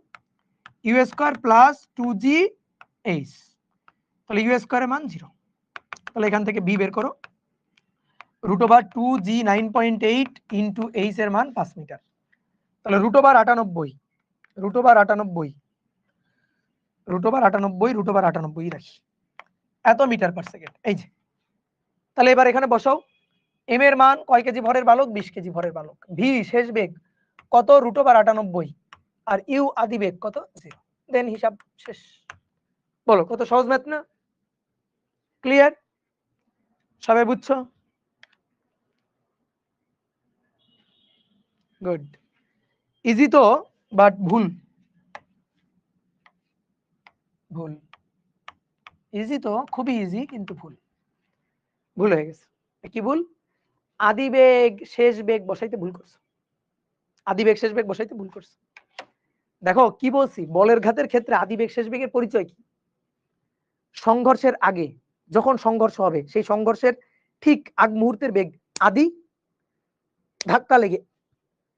U square plus 2g h, তাহলে ইউ স্কয়ারের মান 0। তাহলে এখান থেকে বি বের করো, √2g 9.8 ইন্টু এইচ এর মান 5 মিটার। তাহলে √98 √98 রাখি, এত মিটার পার সেকেন্ড। এই যে, তাহলে এবার এখানে বসাও, এম এর মান কয় কেজি ভরের বালক? 20 কেজি ভরের বালক। ভি শেষ বেগ কত? √98, আর ইউ আদি বেগ কত? 0। দেন হিসাব শেষ। বলো, কত সহজ ম্যাথ না? ক্লিয়ার? সবাই বুঝছো? গুড। ইজি তো, বাট ভুল। ভুল। ইজি তো, খুবই ইজি, কিন্তু ভুল। ভুল হয়ে গেছে। কি ভুল? আদি বেগ শেষ বেগ বসাইতে ভুল করছো। আদি বেগ শেষ বেগ বসাইতে ভুল করছো। দেখো কি বলছি, বলের ঘাতের ক্ষেত্রে আদি বেগ শেষ বেগের পরিচয় কি? সংঘর্ষের আগে যখন সংঘর্ষ হবে, সেই সংঘর্ষের ঠিক আগ মুহূর্তের বেগ আদি, ধাক্কা লেগে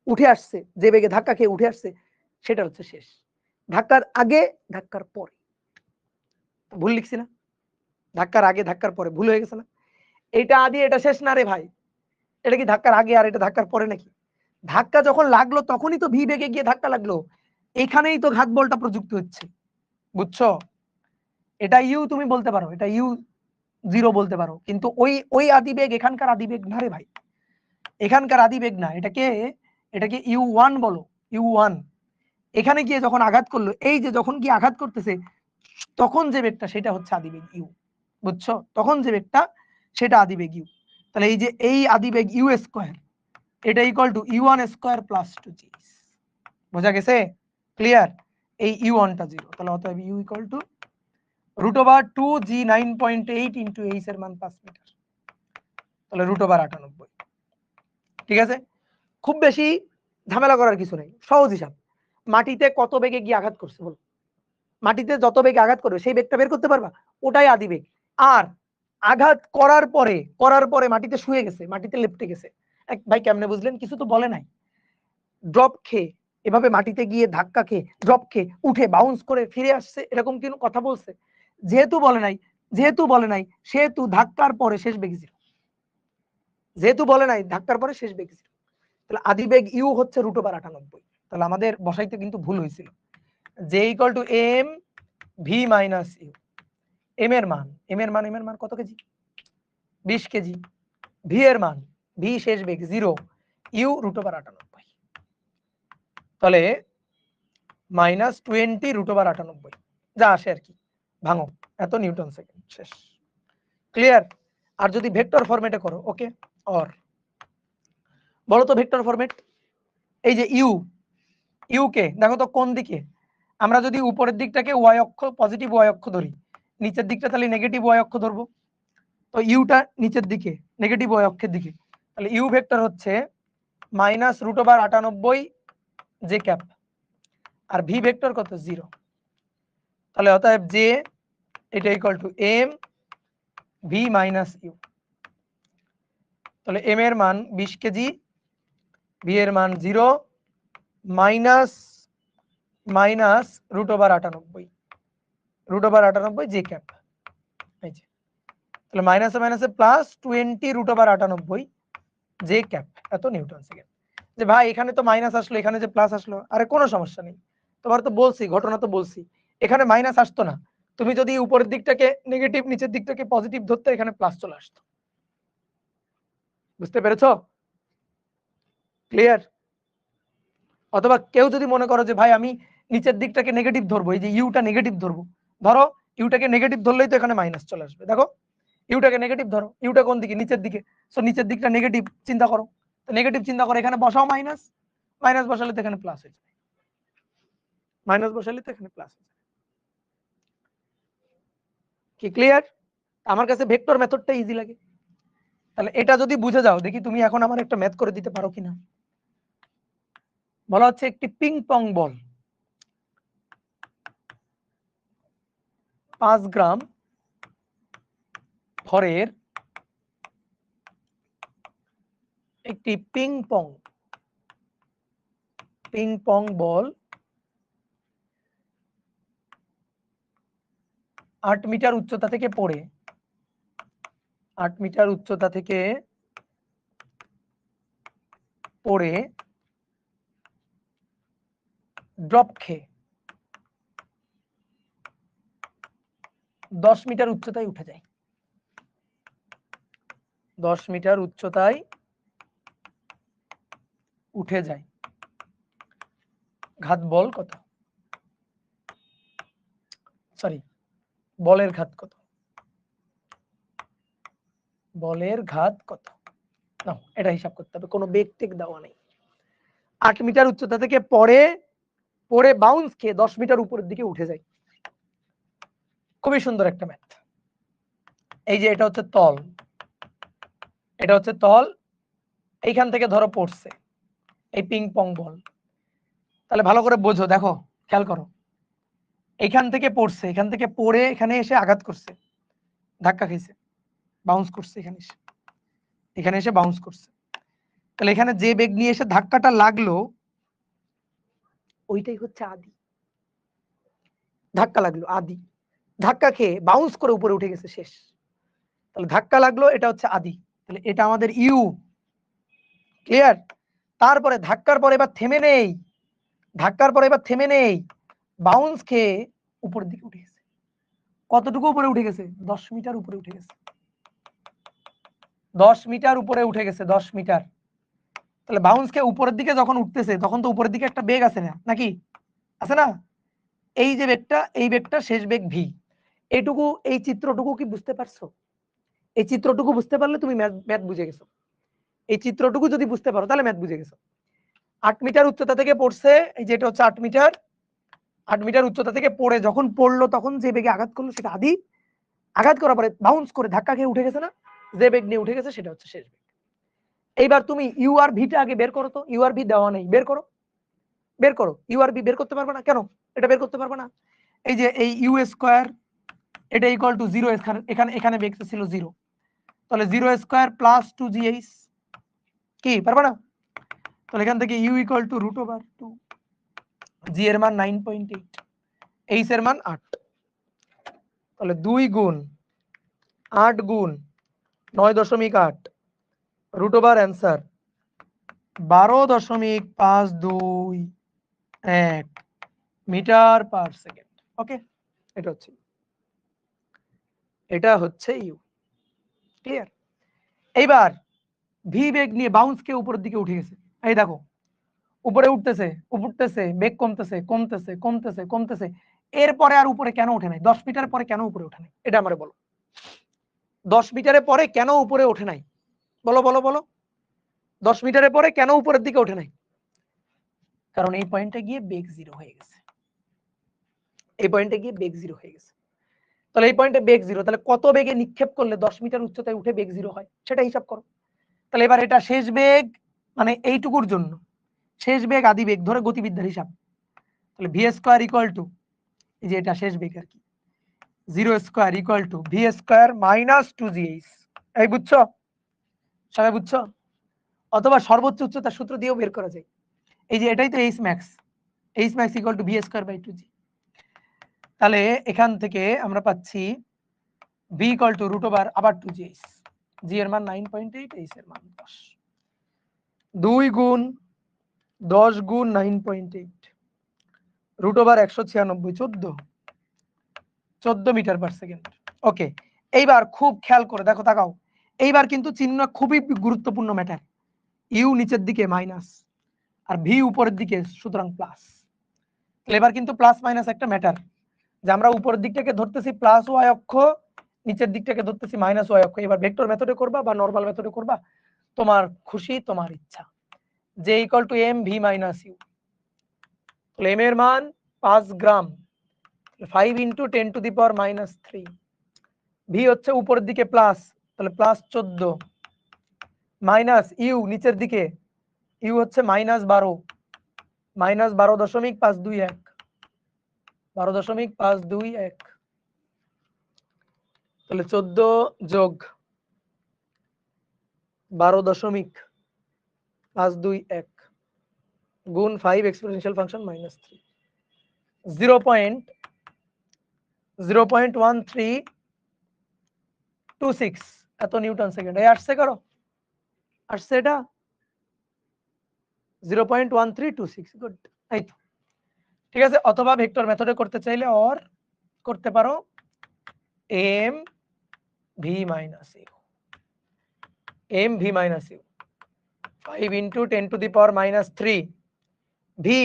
উঠে আসছে, যে বেগে ধাক্কা খেয়ে উঠে আসছে সেটা হচ্ছে শেষ। ধাক্কার আগে, ধাক্কার পরে। ভুল লিখছি না? ধাক্কার আগে, ধাক্কার পরে। ভুল হয়ে গেছে না? এটা আদি, এটা শেষ না রে ভাই। এটা কি ধাক্কার আগে আর এটা ধাক্কার পরে নাকি? ধাক্কা যখন লাগলো তখনই তো ভি বেগে গিয়ে ধাক্কা লাগলো, এখানেই তো ঘাত বলটা প্রযুক্ত হচ্ছে। বুঝছো? এটা ইউ তুমি বলতে পারো, এটা ইউ 0 বলতে পারো, কিন্তু ওই আদিবেগ এখানকার আদিবেগ না রে ভাই। এখানকার আদিবেগ না, এটাকে U1 বলো, U1। এখানে গিয়ে যখন আঘাত করলো, এই যে যখন গিয়ে আঘাত করতেছে, তখন যে বেগটা সেটা হচ্ছে আদিবেগ ইউ। বুঝছো? তখন যে বেগটা সেটা আদিবেগ ইউ। তাহলে এই যে এই আদিবেগ ইউ স্কয়ার, এটা equal two U1 square plus 2g। বোঝা গেছে? ক্লিয়ার? এই U1 টা 0, তাহলে অতএব U equal to √2g 9.8 into H এর মান 5 মিটার। তাহলে √98। ঠিক আছে? খুব বেশি ঝামেলা করার কিছু নেই, সহজ হিসাব। মাটিতে কত বেগে গিয়ে আঘাত করছে বলো? মাটিতে যত বেগে আঘাত করবে সেই বেগটা বের করতে পারবা, ওটাই আদি বেগ। আর আঘাত করার পরে মাটিতে শুয়ে গেছে, মাটিতে লেপ্টে গেছে। এক ভাই কেমনে বুঝলেন? কিছু তো বলে নাই। ড্রপ খেয়ে এভাবে মাটিতে গিয়ে ধাক্কা খেয়ে ড্রপ খেয়ে উঠে বাউন্স করে ফিরে আসছে, এরকম কোনো কথা বলছে? যেহেতু বলে নাই সেহেতু ধাক্কার পরে শেষ বেগ 0। যেহেতু বলে নাই ধাক্কার পরে শেষ বেগ 0, তাহলে আদিবেগ ইউ হচ্ছে √98। তাহলে আমাদের বসাইতে কিন্তু ভুল হয়েছিল। J equal to M V minus you. M এর মান কত কেজি? 20 কেজি। ভি এর মান, ভি শেষ বেগ 0, ইউ √98। তাহলে -20 √98 যা আসে আর কি, ভাঙো, এত নিউটন সেকেন্ড। শেষ। ক্লিয়ার? আর যদি ভেক্টর ফরম্যাটে করো, ওকে। অর বলো তো ভেক্টর ফরম্যাট। এই যে ইউ কে দেখো তো কোন দিকে? আমরা যদি উপরের দিকটাকে ওয়াই অক্ষ, পজিটিভ ওয়াই অক্ষ ধরি, নিচের দিকটা তাহলে নেগেটিভ ওয়াই অক্ষ ধরবো। তো ইউটা নিচের দিকে, নেগেটিভ ওয়াই অক্ষের দিকে, তাহলে ইউ ভেক্টর হচ্ছে -√98 জে ক্যাপ, আর ভি ভেক্টর কত? 0। তাহলে অতএব জে এটা equal to M V minus U. তাহলে এম এর মান 20 কেজি, ভি এর মান 0, মাইনাস √98 জে ক্যাপ। এই যে, তাহলে মাইনাসে মাইনাসে প্লাস 20 √98 জে ক্যাপ, এত নিউটন সেকেন্ড। যে ভাই এখানে তো মাইনাস আসলো, এখানে যে প্লাস আসলো, আরে কোনো সমস্যা নেই, তোমার তো বলছি, ঘটনা তো বলছি, এখানে মাইনাস আসতো না। তুমি যদি উপরের দিকটাকে নেগেটিভ, নিচের দিকটাকে পজিটিভ ধরতে, এখানে প্লাস চলে আসতো। বুঝতে পেরেছো? ক্লিয়ার? অথবা কেউ যদি মনে করো যে ভাই আমি নিচের দিকটাকে নেগেটিভ ধরবো, এই যে ইউটা নেগেটিভ ধরবো, ধরো ইউটাকে নেগেটিভ ধরলেই তো এখানে মাইনাস চলে আসবে। দেখো ইউটাকে নেগেটিভ ধরো, ইউটা কোন দিকে? নিচের দিকে। সো নিচের দিকটা নেগেটিভ চিন্তা করো, তো নেগেটিভ চিন্তা করে এখানে বসাও মাইনাস, মাইনাস বসালে তো এখানে প্লাস হয়ে যাবে, মাইনাস বসালে তো এখানে প্লাস হয়ে যাবে। কি ক্লিয়ার? আমার কাছে ভেক্টর মেথডটা ইজি লাগে। তাহলে এটা যদি বুঝে যাও, দেখি তুমি এখন আমার একটা ম্যাথ করে দিতে পারো কিনা। বলা হচ্ছে একটি পিং পং বল 5 গ্রাম ভরের একটি পিং পং বল 8 মিটার উচ্চতা থেকে পড়ে 8 মিটার উচ্চতা থেকে পড়ে ড্রপ খেয়ে 10 মিটার উচ্চতায় উঠে যায়। 10 মিটার উচ্চতায় উঠে যায়। ঘাত বল কত? সরি, বলের ঘাত কত? বলের ঘাত কত? না, এটা হিসাব করতে হবে, কোনো বেগ টেক দেওয়া নেই। 8 মিটার উচ্চতা থেকে পড়ে বাউন্স খেয়ে 10 মিটার উপরের দিকে উঠে যায়। খুবই সুন্দর একটা ম্যাথ। এই যে এটা হচ্ছে তল, এটা হচ্ছে তল, এইখান থেকে ধরো পড়ছে এই পিং পং বল। তাহলে ভালো করে বোঝো, দেখো খেয়াল করো, এখান থেকে পড়ছে, এখান থেকে পড়ে এখানে এসে আঘাত করছে, ধাক্কা খেয়েছে, বাউন্স করছে, এখানে এসে বাউন্স করছে। তাহলে এখানে যে বেগ নিয়ে এসে ধাক্কাটা লাগলো ওইটাই হচ্ছে আদি। ধাক্কা লাগলো আদি, ধাক্কা খেয়ে বাউন্স করে উপরে উঠে গেছে শেষ। তাহলে ধাক্কা লাগলো, এটা হচ্ছে আদি, তাহলে এটা আমাদের ইউ। ক্লিয়ার? তারপরে ধাক্কার পরে এবার থেমে নেই, ধাক্কার পরে এবার থেমে নেই, বাউন্স খেয়ে উপরের দিকে উঠে গেছে। কতটুকু উপরে উঠে গেছে? 10 মিটার উপরে উঠে গেছে। 10 মিটার উপরে উঠে গেছে, 10 মিটার। তাহলে বাউন্স খেয়ে উপরের দিকে যখন উঠতেছে তখন তো উপরের দিকে একটা বেগ আছে না, নাকি আছে না? এই যে বেগটা, এই বেগটা শেষ বেগ ভি। এইটুকু, এই চিত্রটুকু কি বুঝতে পারছো? এই চিত্রটুকু বুঝতে পারলে তুমি ম্যাথ বুঝে গেছো। এই চিত্রটুকু যদি বুঝতে পারো তাহলে ম্যাথ বুঝে গেছো। 8 মিটার উচ্চতা থেকে পড়ছে, এই যেটা হচ্ছে 8 মিটার, 8 মিটার উচ্চতা থেকে পড়ে যখন পড়লো তখন যে বেগে আঘাত করলো সেটা আদি, আঘাত করার পরে বাউন্স করে ধাক্কা খেয়ে উঠে গেছে না, যে বেগ নিয়ে উঠে গেছে সেটা হচ্ছে শেষ বেগ। এইবার তুমি ইউ আর ভিটা আগে বের করো তো, ইউ আর ভি দেওয়া নেই, বের করো, বের করো। ইউ আর ভি বের করতে পারবে না কেন? এটা বের করতে পারবে না? এই যে এই ইউ স্কয়ার, এটা ইকুয়াল টু 0, এখানে এখানে বেগ ছিল 0, তাহলে 0 স্কয়ার প্লাস 2gh, কি পারবে না? তাহলে এখান থেকে ইউ ইকুয়াল টু √2, জি এর মান 9.8, এইচ এর মান 8, তাহলে 2 গুণ 8 গুণ 9.8, √, অ্যান্সার 12.521 মিটার পার সেকেন্ড। ওকে, এটা হচ্ছে ইউ। ক্লিয়ার? এইবার ভি বেগ নিয়ে বাউন্স কে উপরের দিকে উঠে গেছে, এই দেখো উপরে উঠতেছে, বেগ কমতেছে কমতেছে কমতেছে কমতেছে, এরপরে আর উপরে কেন ওঠে নাই? 10 মিটার পরে কেন উপরে ওঠে নাই? এটা আমারে বলো। 10 মিটারের পরে কেন উপরে ওঠে নাই? বলো বলো বলো। 10 মিটারের পরে কেন উপরের দিকে ওঠে নাই? কারণ এই পয়েন্টে গিয়ে বেগ 0 হয়ে গেছে, এই পয়েন্টে গিয়ে বেগ 0 হয়ে গেছে। তাহলে এই পয়েন্টে বেগ 0, তাহলে কত বেগে নিক্ষেপ করলে 10 মিটার উচ্চতায় উঠে বেগ 0 হয় সেটা হিসাব করো। তাহলে এবার এটা শেষ বেগ, মানে এইটুকুর জন্য শেষ বেগ আদি বেগ ধরে গতিবিদ্যার হিসাব। তাহলে ভি স্কয়ার ইকুয়াল টু, এই যে এটা শেষ বেগ আর কি, 0 square equal to V square minus 2gh। এই বুঝছো? সবাই বুঝছো? অথবা সর্বোচ্চ উচ্চতার সূত্র দিয়েও বের করা যায়। এই যে এটাই তো H max, H max equal to V square by 2g। তাহলে এখান থেকে আমরা পাচ্ছি ভি ইকুয়াল টু √, আবার 2gh, জি এর মান 9.8, এইচ এর মান 10, 2 গুণ 10 গুণ 9.8, √, 196, 14 মিটার পার সেকেন্ড। ওকে, এইবার খুব খেয়াল করে দেখো, তাকাও, এইবার কিন্তু চিহ্ন খুবই গুরুত্বপূর্ণ ম্যাটার। ইউ নিচের দিকে মাইনাস আর ভি উপরের দিকে, সুতরাং প্লাস। এবার কিন্তু প্লাস মাইনাস একটা ম্যাটার, যে আমরা উপরের দিকটাকে ধরতেছি প্লাস ওয়াই অক্ষ, নিচের দিকটাকে ধরতেছি মাইনাস ওয়াই অক্ষ। এবার ভেক্টর মেথডে করবা বা নরমাল মেথডে করবা, তোমার খুশি, তোমার ইচ্ছা। যে equal to M V minus U, তাহলে এম এর মান 5 গ্রাম, 5 × 10⁻³ ভি হচ্ছে উপরের দিকে প্লাস, তাহলে প্লাস 14, মাইনাস ইউ নিচের দিকে, ইউ হচ্ছে -12, -12.521, 12.521, তাহলে 14 যোগ 12.521 গুণ 5 এক্সপোনেনশিয়াল ফাংশন -3, 0.1326 এত নিউটন সেকেন্ড। এই আসছে করো, আসছে এটা 0.1326। গুড, এই তো ঠিক আছে। অথবা ভেক্টর মেথডে করতে চাইলে অর করতে পারো M V minus you, M V minus you 5 × 10⁻³ V,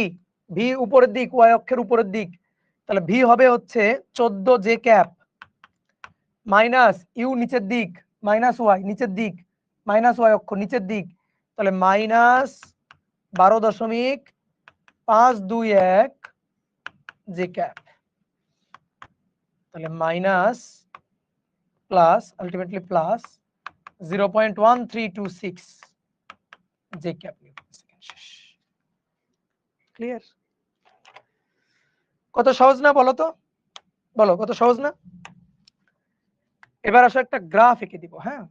V উপরের দিক, ওয়াই অক্ষের উপরের দিক, তাহলে ভি হবে হচ্ছে 14 জে ক্যাপ মাইনাস ইউ নিচের দিক, মাইনাস ওয়াই নিচের দিক, মাইনাস ওয়াই অক্ষ নিচের দিক, তাহলে মাইনাস 12.521 জে ক্যাপ, তাহলে minus plus ultimately plus 0.1326 J cap. Clear? কত সহজ না বলো তো, বলো কত সহজ না? এবার আসো একটা গ্রাফ এঁকে দিব। হ্যাঁ,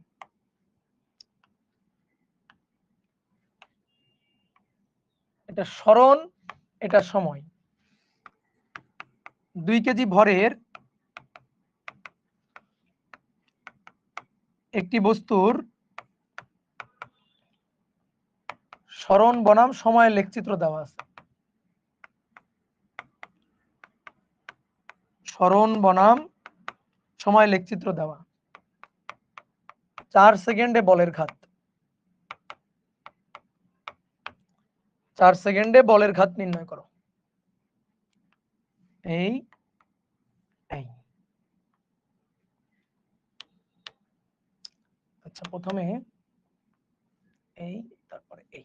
এটা সরণ, এটা সময়। 2 কেজি ভরের একটি বস্তুর সরণ বনাম সময়ের লেখচিত্র দেওয়া আছে। সরণ বনাম সময় লেখচিত্র দেওয়া। 4 সেকেন্ডে বলের ঘাত, 4 সেকেন্ডে বলের ঘাত নির্ণয় করো। এই এই আচ্ছা, প্রথমে এই, তারপরে এই।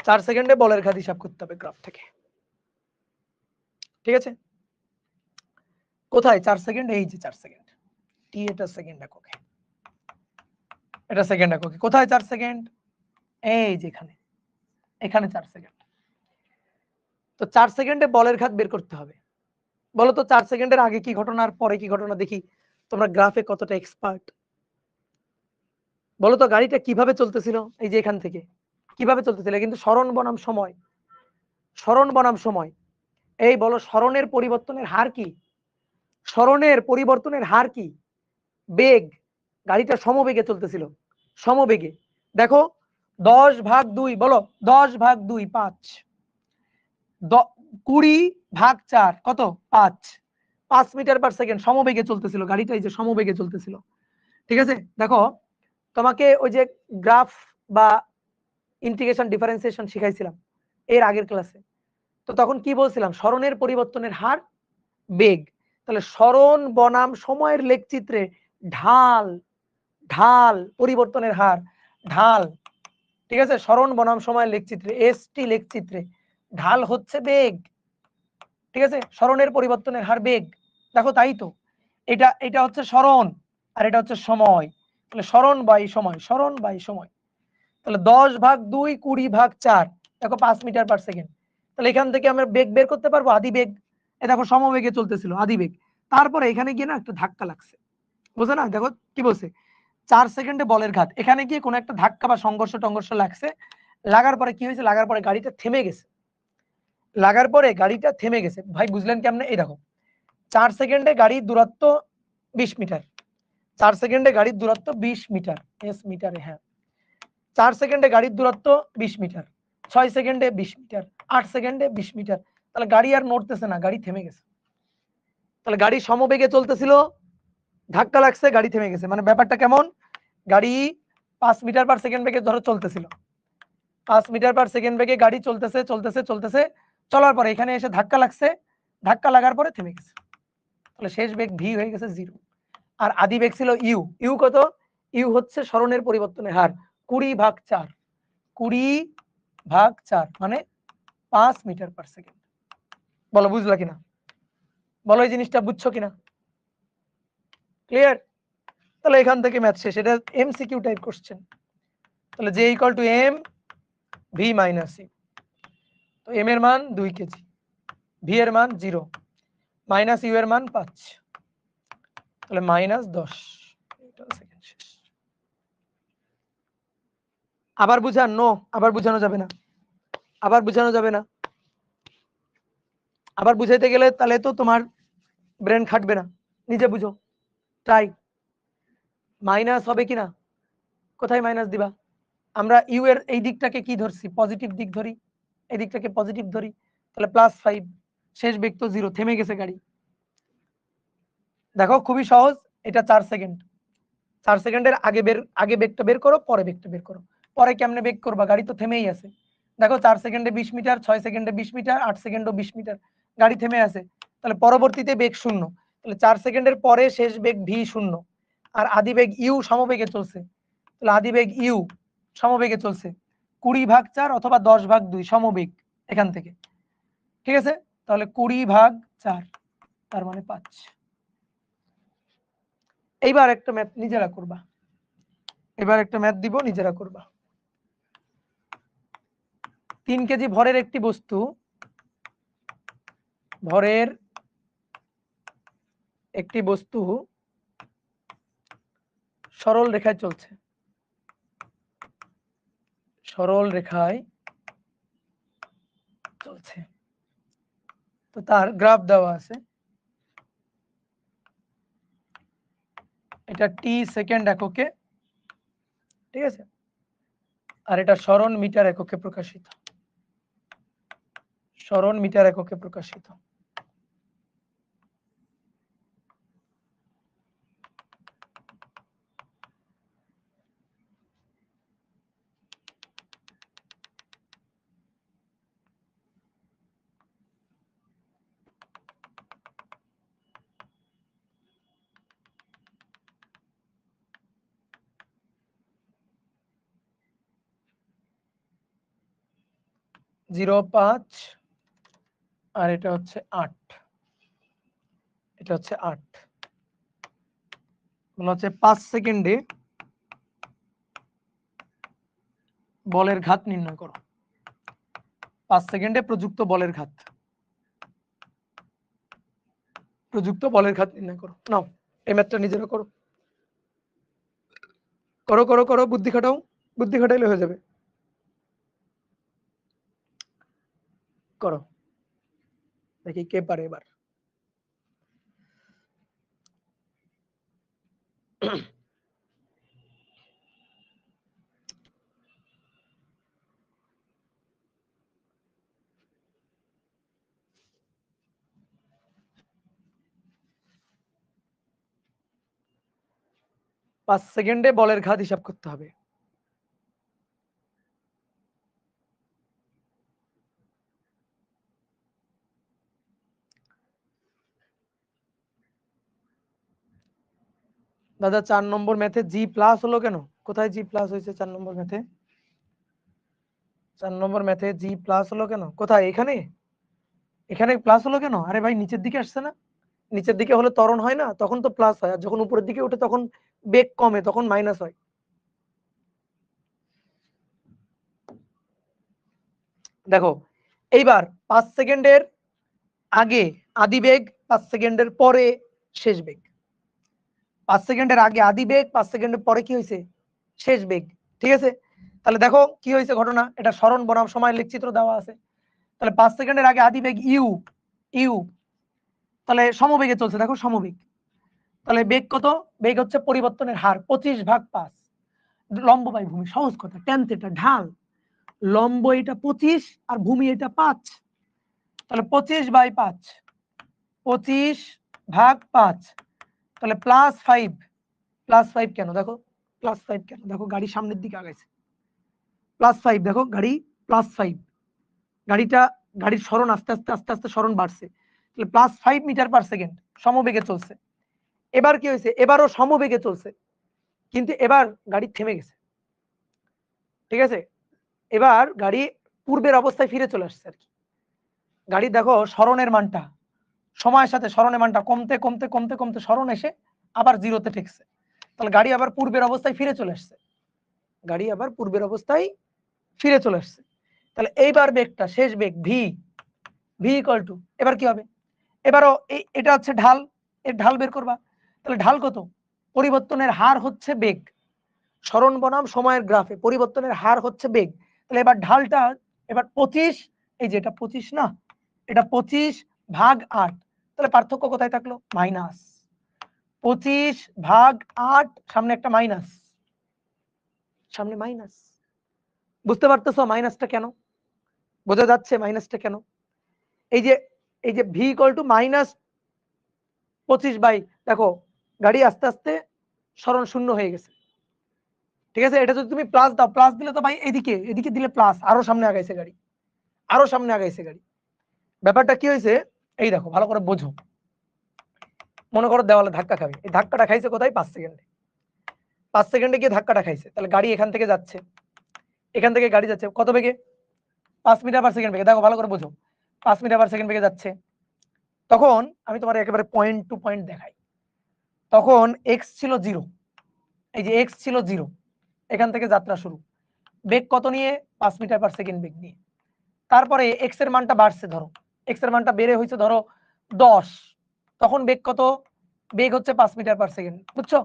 4 সেকেন্ডে বলের ঘাত হিসাব করতে হবে গ্রাফ থেকে। ঠিক আছে? কোথায় 4 সেকেন্ড? এই যে 4 সেকেন্ড, টি এটা সেকেন্ড এককে, এটা সেকেন্ড এককে। কোথায় 4 সেকেন্ড? এই যে এখানে, এখানে 4 সেকেন্ড। তো 4 সেকেন্ডে বলের ঘাত বের করতে হবে। বলো তো 4 সেকেন্ডের আগে কি ঘটনা আর পরে কি ঘটনা, দেখি তোমরা গ্রাফে কতটা এক্সপার্ট। বলো তো গাড়িটা কিভাবে চলতেছিল? এই যে এখান থেকে কিভাবে চলতেছিল, কিন্তু সরণ বনাম সময়, সরণ বনাম সময়। এই বলো সরণের পরিবর্তনের হার কি? সরণের পরিবর্তনের হার কি? বেগ। গাড়িটা সমবেগে চলতেছিল, সমবেগে। দেখো 10/2, বলো 10/2 5, 20/4 কত? 5, 5 মিটার পার সেকেন্ড সমবেগে চলতেছিল গাড়িটা, এই যে সমবেগে চলতেছিল। ঠিক আছে? দেখো তোমাকে ওই যে গ্রাফ বা ইন্টিগ্রেশন ডিফারেন্সিয়েশন শিখাইছিলাম এর আগের ক্লাসে, তো তখন কি বলছিলাম? সরণের পরিবর্তনের হার বেগ। তাহলে সরণ বনাম সময়ের লেখচিত্রে ঢাল, ঢাল পরিবর্তনের হার, ঢাল। ঠিক আছে? সরণ বনাম সময়ের লেখচিত্রে, এসটি লেখচিত্রে ঢাল হচ্ছে বেগ। ঠিক আছে? সরণের পরিবর্তনের হার বেগ। দেখো তাই তো, এটা এটা হচ্ছে সরণ আর এটা হচ্ছে সময়। তাহলে সরণ বাই সময়, সরণ বাই সময়। তাহলে 10/2 20/4, দেখো 5 মিটার পার সেকেন্ড। তাহলে এখান থেকে আমরা বেগ বের করতে পারবো, আদি বেগ। এ দেখো সমবেগে চলতেছিল, আদি বেগ। তারপরে এখানে গিয়ে না একটা ধাক্কা লাগছে, বুঝো না? দেখো কি বলছে, 4 সেকেন্ডে বলের ঘাত, এখানে গিয়ে কোনো একটা ধাক্কা বা সংঘর্ষ টংঘর্ষ লাগছে। লাগার পরে কি হয়েছে? লাগার পরে গাড়িটা থেমে গেছে, লাগার পরে গাড়িটা থেমে গেছে। ভাই বুঝলেন কেমনে? এই দেখো 4 সেকেন্ডে গাড়ির দূরত্ব 20 মিটার, 4 সেকেন্ডে গাড়ির দূরত্ব 20 মিটার, এস মিটারে, হ্যাঁ 4 সেকেন্ডে গাড়ির দূরত্ব 20 মিটার, 6 সেকেন্ডে 20 মিটার, 8 সেকেন্ডে 20 মিটার। তাহলে গাড়ি আর নড়তেছে না, গাড়ি থেমে গেছে। তাহলে গাড়ি সমবেগে চলতেছিল, ধাক্কা লাগছে, গাড়ি থেমে গেছে। মানে ব্যাপারটা কেমন? গাড়ি 5 মিটার পার সেকেন্ড বেগে ধরো চলতেছিল, 5 মিটার পার সেকেন্ড বেগে গাড়ি চলতেছে চলতেছে চলতেছে, চলার পরে এখানে এসে ধাক্কা লাগছে, ধাক্কা লাগার পরে থেমে গেছে। তাহলে শেষ বেগ ভি হয়ে গেছে 0। আর আদি বেগ ছিল ইউ। ইউ কত? ইউ হচ্ছে সরণের পরিবর্তনের হার 20/4, 20/4 মানে 5 মিটার পার সেকেন্ড। বলো বুঝলা কিনা? বলো এই জিনিসটা বুঝছো কিনা? ক্লিয়ার? তাহলে এখান থেকে ম্যাথ শেষ। এটা এমসিকিউ টাইপ কোশ্চেন। তাহলে J equal to M V minus U. তো m এর মান 2 কেজি, v এর মান 0, মাইনাস u এর মান 5, তাহলে -10 সেকেন্ড শেষ। আবার বুঝান? নো, আবার বুঝানো যাবে না, আবার বুঝানো যাবে না। আবার বুঝাইতে গেলে তাহলে তো তোমার ব্রেন খাটবে না, নিজে বুঝো। ট্রাই। মাইনাস হবে কিনা? কোথায় মাইনাস দিবা? আমরা ইউ এর এই দিকটাকে কি ধরছি? পজিটিভ দিক ধরি, এই দিকটাকে পজিটিভ ধরি, তাহলে +5, শেষ বেগ তো 0, থেমে গেছে গাড়ি। দেখো খুবই সহজ, এটা 4 সেকেন্ড। 4 সেকেন্ডের আগে বেগটা বের করো, পরে বেগটা বের করো। পরে কেমনে বেগ করবা? গাড়ি তো থেমেই আছে। দেখো 4 সেকেন্ডে 20 মিটার, 6 সেকেন্ডে 20 মিটার, 8 সেকেন্ডও 20 মিটার, গাড়ি থেমে আছে। তাহলে পরবর্তীতে বেগ 0, তাহলে 4 সেকেন্ডের পরে শেষ বেগ v 0, আর আদি বেগ u সমবেগে চলছে, তাহলে আদি বেগ u সমবেগে চলছে 20/4 অথবা 10/2 সমবেগ এখান থেকে। ঠিক আছে, তাহলে 20/4, তার মানে 5। এইবার একটা ম্যাথ নিজেরা করবা, এবার একটা ম্যাথ দিব, নিজেরা করবা। 3 কেজি ভরের একটি বস্তু, ভরের একটি বস্তু সরল রেখায় চলছে, সরল রেখায় চলছে। তো তার গ্রাফ দেওয়া আছে, এটা টি সেকেন্ড এককে, ঠিক আছে, আর এটা সরণ মিটার এককে প্রকাশিত, সরণ মিটার এককে প্রকাশিত। জিরো 5, আর এটা হচ্ছে 8, এটা হচ্ছে 8। বলা হচ্ছে 5 সেকেন্ডে বলের ঘাত নির্ণয় করো। 5 সেকেন্ডে প্রযুক্ত বলের ঘাত, প্রযুক্ত বলের ঘাত নির্ণয় করো। নাও এই ম্যাথটা নিজেরা করো, করো করো করো, বুদ্ধি খাটাও, বুদ্ধি খাটাইলে হয়ে যাবে। করো, দেখি কে পারে এবার। পাঁচ সেকেন্ডে বলের ঘাত হিসাব করতে হবে। দাদা 4 নম্বর ম্যাথে জি প্লাস হলো কেন? কোথায় জি প্লাস হয়েছে 4 নম্বর ম্যাথে? 4 নম্বর ম্যাথে জি প্লাস হলো কেন? কোথায়? এখানে, এখানে প্লাস হলো কেন? আরে ভাই নিচের দিকে আসছে না? নিচের দিকে হলে ত্বরণ হয় না, তখন তো প্লাস হয়, আর যখন উপরের দিকে ওঠে তখন বেগ কমে, তখন মাইনাস হয়। দেখো এইবার 5 সেকেন্ডের আগে আদি বেগ, 5 সেকেন্ডের পরে শেষ বেগ। 5 সেকেন্ডের আগে আদি বেগ, 5 সেকেন্ডের পরে কি হয়েছে? শেষ বেগ। ঠিক আছে, তাহলে দেখো কি হয়েছে ঘটনা, এটা সরণ বনাম সময় লেখচিত্র দেওয়া আছে। তাহলে 5 সেকেন্ডের আগে আদি বেগ ইউ, ইউ তাহলে সমবেগে চলছে, দেখো সমবেগ। তাহলে বেগ কত? বেগ হচ্ছে পরিবর্তনের হার 25/5, লম্ব বাই ভূমি, সহজ কথা, tan থিটা ঢাল, লম্ব এটা 25 আর ভূমি এটা 5, তাহলে 25/5, 25/5, তাহলে +5, +5 কেন? দেখো +5 কেন? দেখো গাড়ি সামনের দিকে আগাইছে, +5, দেখো গাড়ি +5, গাড়িটা, গাড়ির সরণ আস্তে আস্তে আস্তে আস্তে সরণ বাড়ছে, তাহলে +5 মিটার পার সেকেন্ড সমবেগে চলছে। এবার কি হয়েছে? এবারও সমবেগে চলছে, কিন্তু এবার গাড়ি থেমে গেছে। ঠিক আছে, এবার গাড়ি পূর্বের অবস্থায় ফিরে চলে আসছে আর কি। গাড়ি দেখো সরণের মানটা, সময়ের সাথে সরণের মানটা কমতে কমতে কমতে কমতে সরণ এসে আবার জিরোতে ঠেকছে, তাহলে গাড়ি আবার পূর্বের অবস্থায় ফিরে চলে আসছে, গাড়ি আবার পূর্বের অবস্থায় ফিরে চলে আসছে। তাহলে এইবার বেগটা শেষ বেগ ভি, ভি ইকুয়াল টু এবার কি হবে, এবারও এটা হচ্ছে ঢাল, এর ঢাল বের করবা। তাহলে ঢাল কত, পরিবর্তনের হার হচ্ছে বেগ, সরণ বনাম সময়ের গ্রাফে পরিবর্তনের হার হচ্ছে বেগ। তাহলে এবার ঢালটা এবার 25, এই যে এটা 25 না, এটা 25 ভাগ 8, তাহলে পার্থক্য কোথায় থাকলো, মাইনাস 25 ভাগ 8, সামনে একটা মাইনাস, সামনে মাইনাস। বুঝতে পারতেছো মাইনাসটা কেন, বোঝা যাচ্ছে মাইনাসটা কেন? এই যে ভি ইকুয়াল টু মাইনাস 25 দেখো গাড়ি আস্তে আস্তে সরণ শূন্য হয়ে গেছে, ঠিক আছে। এটা যদি তুমি প্লাস দাও, প্লাস দিলে তো ভাই এদিকে এদিকে দিলে প্লাস, আরো সামনে আগাইছে গাড়ি, আরো সামনে আগাইছে গাড়ি। ব্যাপারটা কি হয়েছে, এই দেখো ভালো করে বোঝো। মনে করো দেওয়ালে ধাক্কা খাবে, এই ধাক্কাটা খাইছে কোথায়, 5 সেকেন্ডে, 5 সেকেন্ডে গিয়ে ধাক্কাটা খাইছে। তাহলে গাড়ি এখান থেকে যাচ্ছে, এখান থেকে গাড়ি যাচ্ছে কত বেগে, 5 মিটার পার সেকেন্ড বেগে। দেখো ভালো করে বোঝো, 5 মিটার পার সেকেন্ড বেগে যাচ্ছে। তখন আমি তোমার একেবারে পয়েন্ট টু পয়েন্ট দেখাই। তখন এক্স ছিল 0, এই যে এক্স ছিল 0, এখান থেকে যাত্রা শুরু, বেগ কত নিয়ে, 5 মিটার পার সেকেন্ড বেগ নিয়ে। তারপরে এক্স এর মানটা বাড়ছে, ধরো এক্স এর মানটা বেড়ে হয়েছে ধরো 10, তখন বেগ কত, বেগ হচ্ছে 5 মিটার পার সেকেন্ড, বুঝছো।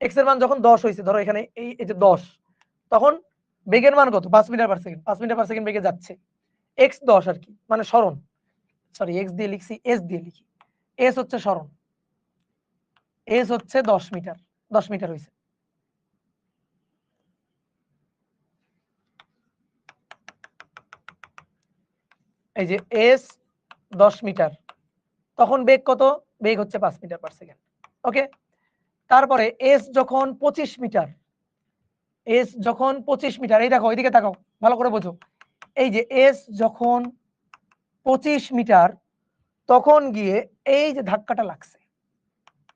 এক্স এর মান যখন 10 হয়েছে, ধরো এখানে এই যে 10, তখন বেগের মান কত, 5 metre per second, 5 metre per second বেগে যাচ্ছে। এক্স 10 আর কি, মানে সরণ, সরি এক্স দিয়ে লিখছি, এস দিয়ে লিখি, এস হচ্ছে সরণ, এস হচ্ছে 10 মিটার, 10 মিটার হয়েছে। এই যে এস 10 মিটার, তখন বেগ কত, বেগ হচ্ছে 5 মিটার পার সেকেন্ড, ওকে। তারপরে এস যখন 25 মিটার, এস যখন 25 মিটার, এই দেখো এদিকে তাকাও ভালো করে বোঝো, এই যে এস যখন 25 মিটার, তখন গিয়ে এই যে ধাক্কাটা লাগছে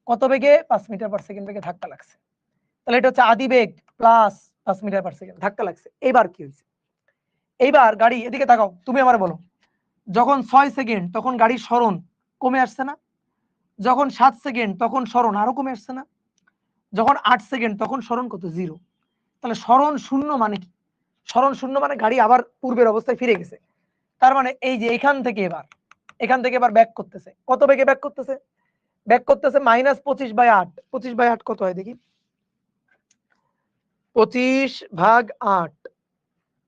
কত বেগে, 5 মিটার পার সেকেন্ড বেগে ধাক্কা লাগছে। তাহলে এটা হচ্ছে আদি বেগ প্লাস 5 মিটার পার সেকেন্ড ধাক্কা লাগছে। এবার কি হয়েছে, এইবার গাড়ি এদিকে তাকাও, তুমি আমার বলো, যখন 6 সেকেন্ড তখন গাড়ির সরণ কমে আসছে না, যখন 7 সেকেন্ড তখন সরণ আরো কমে আসছে না, যখন 8 সেকেন্ড তখন সরণ কত, 0। তাহলে সরণ শূন্য মানে কি, সরণ শূন্য মানে গাড়ি আবার পূর্বের অবস্থায় ফিরে গেছে। তার মানে এই যে এখান থেকে এবার ব্যাক করতেছে, কত বেগে ব্যাক করতেছে, ব্যাক করতেছে -25/8, 25/8 কত হয় দেখি, 25 ভাগ 8,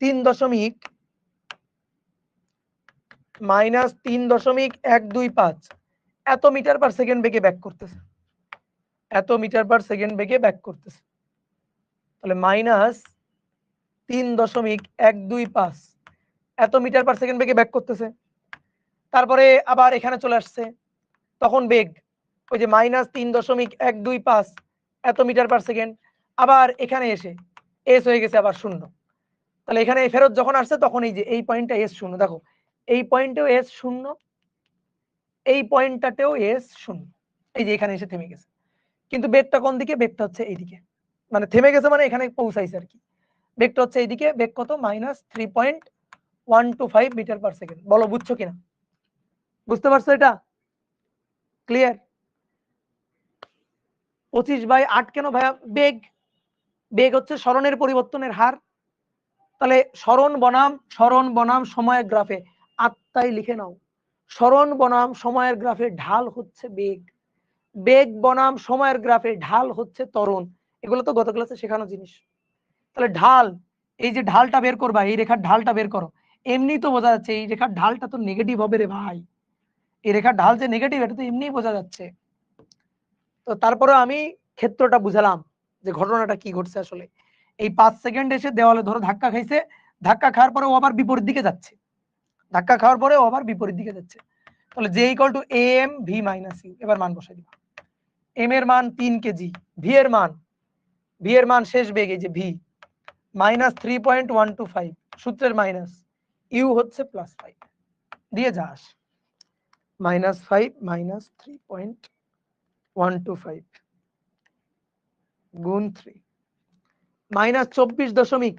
3.-3.125 এত মিটার পার সেকেন্ড বেগে ব্যাক করতেছে, এত মিটার পার সেকেন্ড বেগে ব্যাক করতেছে। তাহলে -3.125 এত মিটার পার সেকেন্ড বেগে ব্যাক করতেছে। তারপরে আবার এখানে চলে আসছে, তখন বেগ ওই যে -3.125 এত মিটার পার সেকেন্ড, আবার এখানে এসে এস হয়ে গেছে আবার 0। তাহলে এখানে ফেরত যখন আসছে তখন এই যে এই পয়েন্টটা এস 0, দেখো এই পয়েন্টেও এস 0, এই পয়েন্টটাতেও এস 0, এই যে এখানে এসে থেমে গেছে। কিন্তু বেগটা কোন দিকে, বেগটা হচ্ছে এইদিকে, মানে থেমে গেছে মানে এখানে পৌঁছাইছে আর কি। বেগটা হচ্ছে এইদিকে, বেগ কত, -3.125 মিটার পার সেকেন্ড। বলো বুঝছো কিনা, বুঝতে পারছো এটা, ক্লিয়ার। 25/8 কেন ভাইয়া, বেগ, বেগ হচ্ছে সরণের পরিবর্তনের হার। তাহলে সরণ বনাম সময়ের গ্রাফে আত্মাই লিখে নাও, সরণ বনাম সময়ের গ্রাফে ঢাল হচ্ছে বেগ, বেগ বনাম সময়ের গ্রাফে ঢাল হচ্ছে ত্বরণ। এগুলো তো গত ক্লাসে শেখানো জিনিস। তাহলে ঢাল, এই যে ঢালটা বের করবা, এই রেখার ঢালটা বের করো, এমনি তো বোঝা যাচ্ছে এই রেখার ঢালটা তো নেগেটিভ হবে রে ভাই, এই রেখার ঢাল যে নেগেটিভ এটা তো এমনিই বোঝা যাচ্ছে। তো তারপরে আমি ক্ষেত্রটা বুঝালাম যে ঘটনাটা কি ঘটছে আসলে। এই 5 সেকেন্ড এসে দেওয়ালে ধরো ধাক্কা খাইছে, ধাক্কা খাওয়ার পরে ও আবার বিপরীত দিকে যাচ্ছে, ধাক্কা খাওয়ার পরে ও আবার বিপরীত দিকে যাচ্ছে। তাহলে J equal to M V minus U, এবার মান বসাই দিবা। এম এর মান 3 কেজি, ভি এর মান শেষ বেগ এই যে ভি -3.125, সূত্রের মাইনাস, ইউ হচ্ছে +5 দিয়ে যাস, -5 -3.125 গুণ 3 -24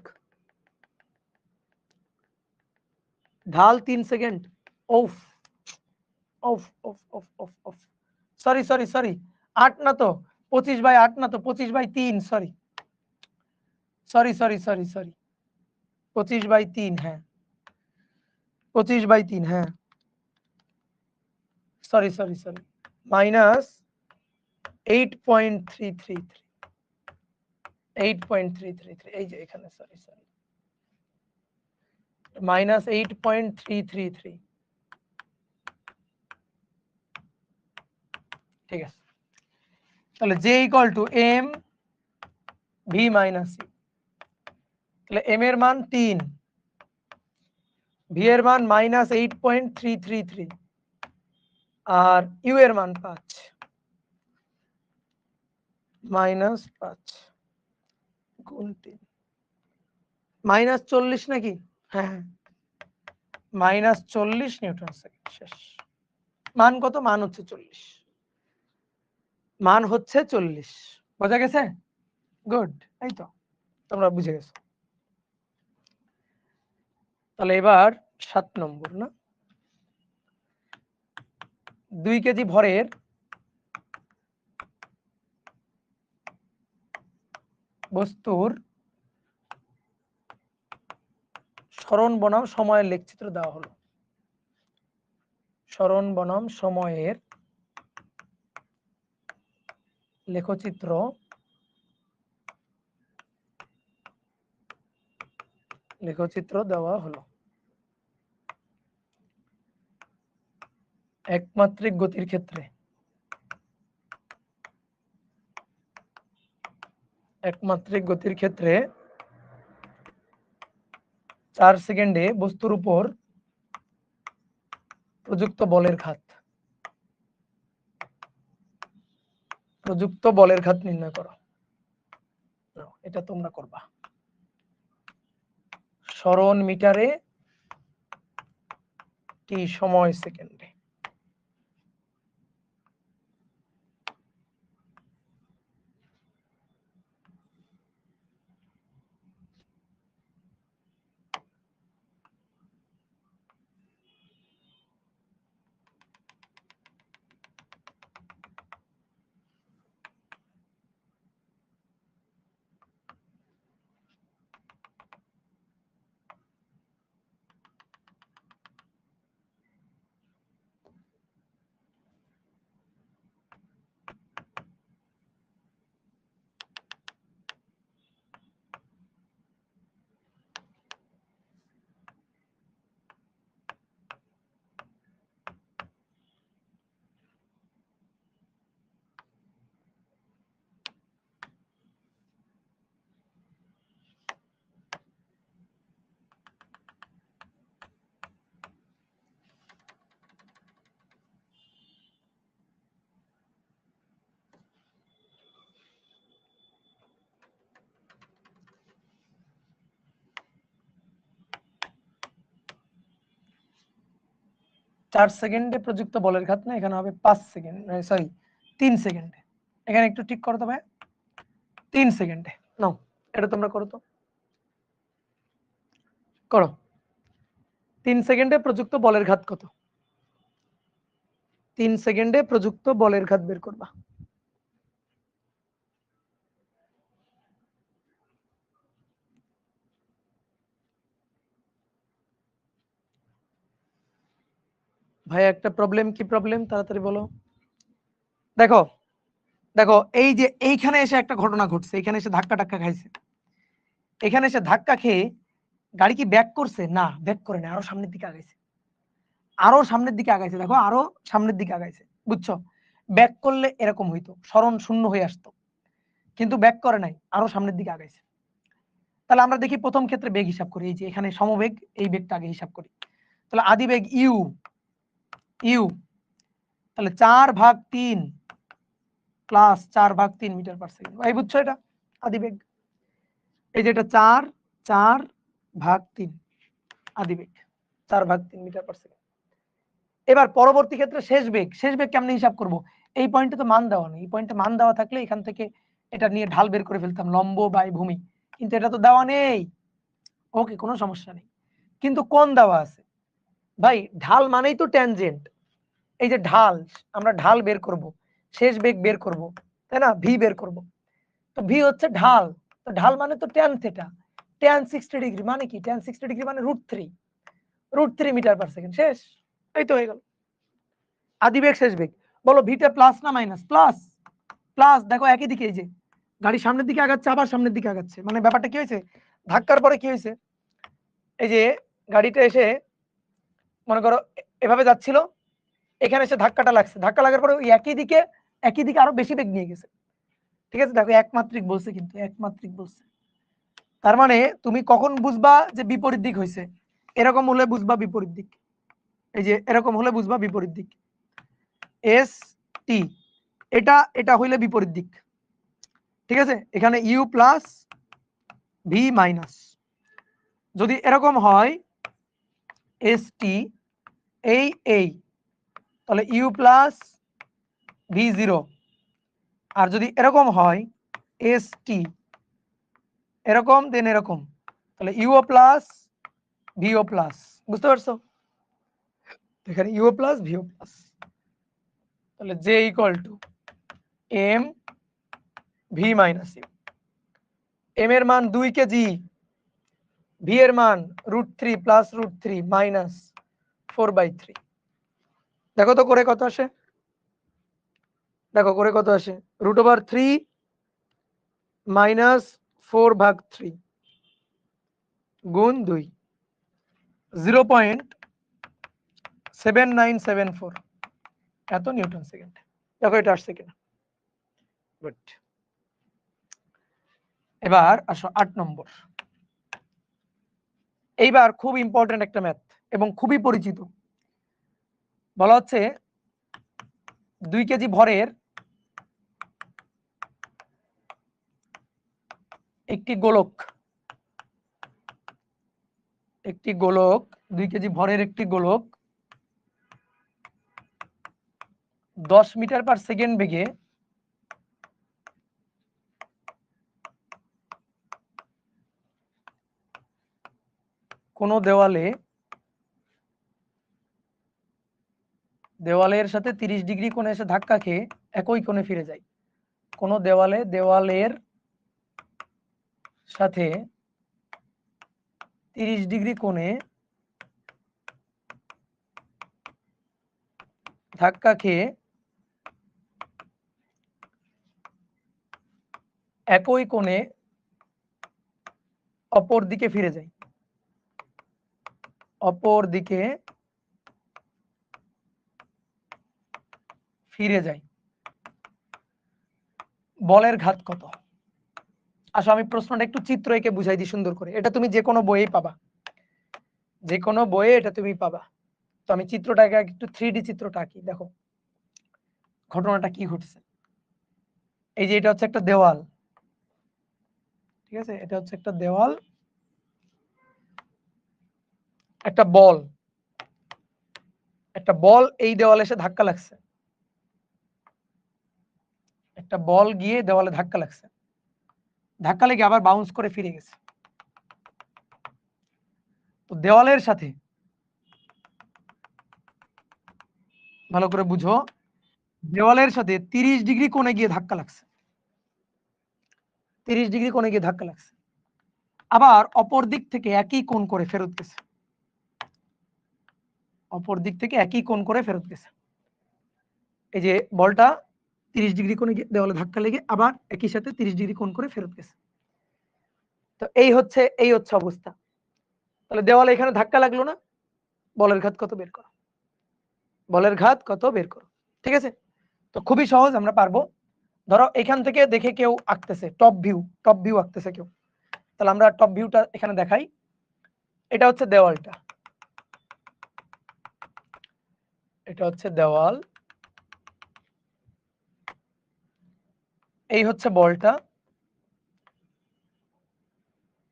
ঢাল 3 সেকেন্ড, ওফ ওফ ওফ ওফ ওফ ওফ, সরি 8 না তো, 25/8 না তো, 25/3, সরি 25/3, হ্যাঁ 25/3, হ্যাঁ সরি মাইনাস 8.333 8.333 এই যে এখানে সরি মাইনাস 8.333 ঠিক আছে। তাহলে J equal two M V minus C। তাহলে M এর মান 3, V এর মান মাইনাস 8.333 আর U এর মান 5 মাইনাস 5 গুণ 3 মাইনাস 40 নাকি? হ্যাঁ মাইনাস 40 নিউটন সেকেন্ড। শেষ। মান কত? মান হচ্ছে 40, মান হচ্ছে 40। বোঝা গেছে? গুড, এই তো তোমরা বুঝে গেছো। তাহলে এবার 7 নম্বর না, 2 কেজি ভরের বস্তুর সরণ বনাম সময়ের লেখচিত্র দেওয়া হলো। সরণ বনাম সময়ের লেখচিত্র দেওয়া হলো। একমাত্রিক গতির ক্ষেত্রে 4 সেকেন্ডে বস্তুর উপর প্রযুক্ত বলের ঘাত নির্ণয় করো। এটা তোমরা করবা। সরণ মিটারে টি সময় সেকেন্ডে। চার সেকেন্ডে প্রযুক্ত বলের ঘাত না, এখানে হবে 5 সেকেন্ড, সরি 3 সেকেন্ডে। এখানে একটু ঠিক করো তো ভাই, 3 সেকেন্ডে নাও। এটা তোমরা করো তো, করো। 3 সেকেন্ডে প্রযুক্ত বলের ঘাত কত? 3 সেকেন্ডে প্রযুক্ত বলের ঘাত বের করবা। ভাই একটা প্রবলেম, কি প্রবলেম তাড়াতাড়ি বলো। দেখো দেখো এই যে এইখানে এসে একটা ঘটনা ঘটছে, এখানে এসে ধাক্কা খাইছে। এখানে এসে ধাক্কা খেয়ে গাড়ি কি ব্যাক করছে? না, ব্যাক করে না, আরো সামনের দিকে আগাইছে। দেখো আরো সামনের দিকে আগাইছে। বুঝছো? ব্যাক করলে এরকম হইতো, সরণ শূন্য হয়ে আসতো, কিন্তু ব্যাক করে নাই, আরো সামনের দিকে আগাইছে। তাহলে আমরা দেখি প্রথম ক্ষেত্রে বেগ হিসাব করি। এই যে এখানে সমবেগ, এই বেগটা আগে হিসাব করি। তাহলে আদি বেগ ইউ, তাহলে 4/3 প্লাস 4/3 মিটার পার সেকেন্ড। ভাই বুঝছো এটা আদি বেগ? এই যে এটা 4/3 আদি বেগ, 4/3 মিটার পার সেকেন্ড। এবার পরবর্তী ক্ষেত্রে শেষ বেগ কেমনে হিসাব করব? এই পয়েন্টে তো মান দেওয়া নেই। এই পয়েন্টে মান দেওয়া থাকলে এখান থেকে এটা নিয়ে ঢাল বের করে ফেলতাম, লম্ব বাই ভূমি, কিন্তু এটা তো দেওয়া নেই। ওকে, কোনো সমস্যা নেই, কিন্তু কোণ দেওয়া আছে। ভাই ঢাল মানেই তো ট্যানজেন্ট। এই যে ঢাল, আমরা ঢাল বের করব, শেষ বেগ বের করব, তাই না? ভি বের করব। তো ভি হচ্ছে ঢাল, তো ঢাল মানে তো ট্যান থিটা। ট্যান 60 ডিগ্রি মানে কি? ট্যান 60 ডিগ্রি মানে √3। √3 মিটার পার সেকেন্ড। শেষ, এই তো হয়ে গেল আদি বেগ শেষ বেগ। বলো ভিটা প্লাস না মাইনাস? প্লাস। প্লাস দেখো একই দিকে, এই যে গাড়ি সামনের দিকে আগাচ্ছে আবার সামনের দিকে আগাচ্ছে, মানে ব্যাপারটা কি হয়েছে, ধাক্কার পরে কি হয়েছে, এই যে গাড়িটা এসে মনে করো এভাবে যাচ্ছিল, এখানে এসে ধাক্কাটা লাগছে, ধাক্কা লাগার পরে ওই একই দিকে আরো বেশি বেগ নিয়ে গেছে। ঠিক আছে, দেখো একমাত্রিক বলছে, কিন্তু একমাত্রিক বলছে, তার মানে তুমি কখন বুঝবা যে বিপরীত দিক হয়েছে, এরকম হলে বুঝবা বিপরীত দিক, এই যে এরকম হলে বুঝবা বিপরীত দিক। এস টি এটা হইলে বিপরীত দিক। ঠিক আছে, এখানে ইউ প্লাস ভি মাইনাস, যদি এরকম হয় এস টি এই তাহলে ইউ প্লাস ভি জিরো, আর যদি এরকম হয় এস টি এরকম দেন এরকম, তাহলে ইউও প্লাস ভিও প্লাস। বুঝতে পারছো, এখানে ইউও প্লাস ভিও প্লাস, তাহলে J equal to M V minus you. M এর মান 2 কেজি, ভি এর মান √3 প্লাস √3 মাইনাস 4/3। দেখো তো করে কত আসে, দেখো করে কত আসে, √3 মাইনাস 4/3 গুণ 2, 0.7974 এত নিউটন সেকেন্ড। দেখো এটা আসছে কিনা, গুড। এবার আসো 8 নম্বর। এইবার খুব ইম্পর্টেন্ট একটা ম্যাথ এবং খুবই পরিচিত। বলা হচ্ছে 2 কেজি ভরের একটি গোলক, 2 কেজি ভরের একটি গোলক 10 মিটার পার সেকেন্ড বেগে কোনো দেওয়ালের সাথে 30 ডিগ্রি কোণে এসে ধাক্কা খেয়ে একই কোণে ফিরে যায়। কোনো দেওয়ালের সাথে 30 ডিগ্রি কোণে ধাক্কা খেয়ে একই কোণে অপর দিকে ফিরে যায়, অপর দিকে ফিরে যায়, বলের ঘাত কত? আসো আমি প্রশ্নটা একটু চিত্র এঁকে বুঝাই দিই সুন্দর করে, এটা তুমি যে কোনো বইয়েই পাবা, যে কোনো বইয়ে এটা তুমি পাবা। তো আমি চিত্রটাকে একটু 3D চিত্রটা আঁকি। দেখো ঘটনাটা কি ঘটছে, এই যে এটা হচ্ছে একটা দেওয়াল, ঠিক আছে, এটা হচ্ছে একটা দেওয়াল, একটা বল এই দেওয়ালে এসে ধাক্কা লাগছে, একটা বল গিয়ে দেওয়ালে ধাক্কা লাগছে, ধাক্কা লেগে আবার বাউন্স করে ফিরে গেছে। তো দেওয়ালের সাথে, ভালো করে বুঝো, দেওয়ালের সাথে 30 ডিগ্রি কোণে গিয়ে ধাক্কা লাগছে, 30 ডিগ্রি কোণে গিয়ে ধাক্কা লাগছে, আবার অপর দিক থেকে একই কোণ করে ফেরত গেছে, অপর দিক থেকে একই কোণ করে ফেরত গেছে। এই যে বলটা 30 ডিগ্রি কোণে গিয়ে দেওয়ালে ধাক্কা লেগে আবার একই সাথে 30 ডিগ্রি কোণ করে ফেরত গেছে। তো এই হচ্ছে অবস্থা। তাহলে দেওয়ালে এখানে ধাক্কা লাগলো না, বলের ঘাত কত বের করো, বলের ঘাত কত বের করো। ঠিক আছে, তো খুবই সহজ, আমরা পারবো। ধরো এখান থেকে দেখে কেউ আঁকতেছে টপ ভিউ আঁকতেছে কেউ, তাহলে আমরা টপ ভিউটা এখানে দেখাই। এটা হচ্ছে দেওয়ালটা, এটা হচ্ছে দেওয়াল, এই হচ্ছে বলটা,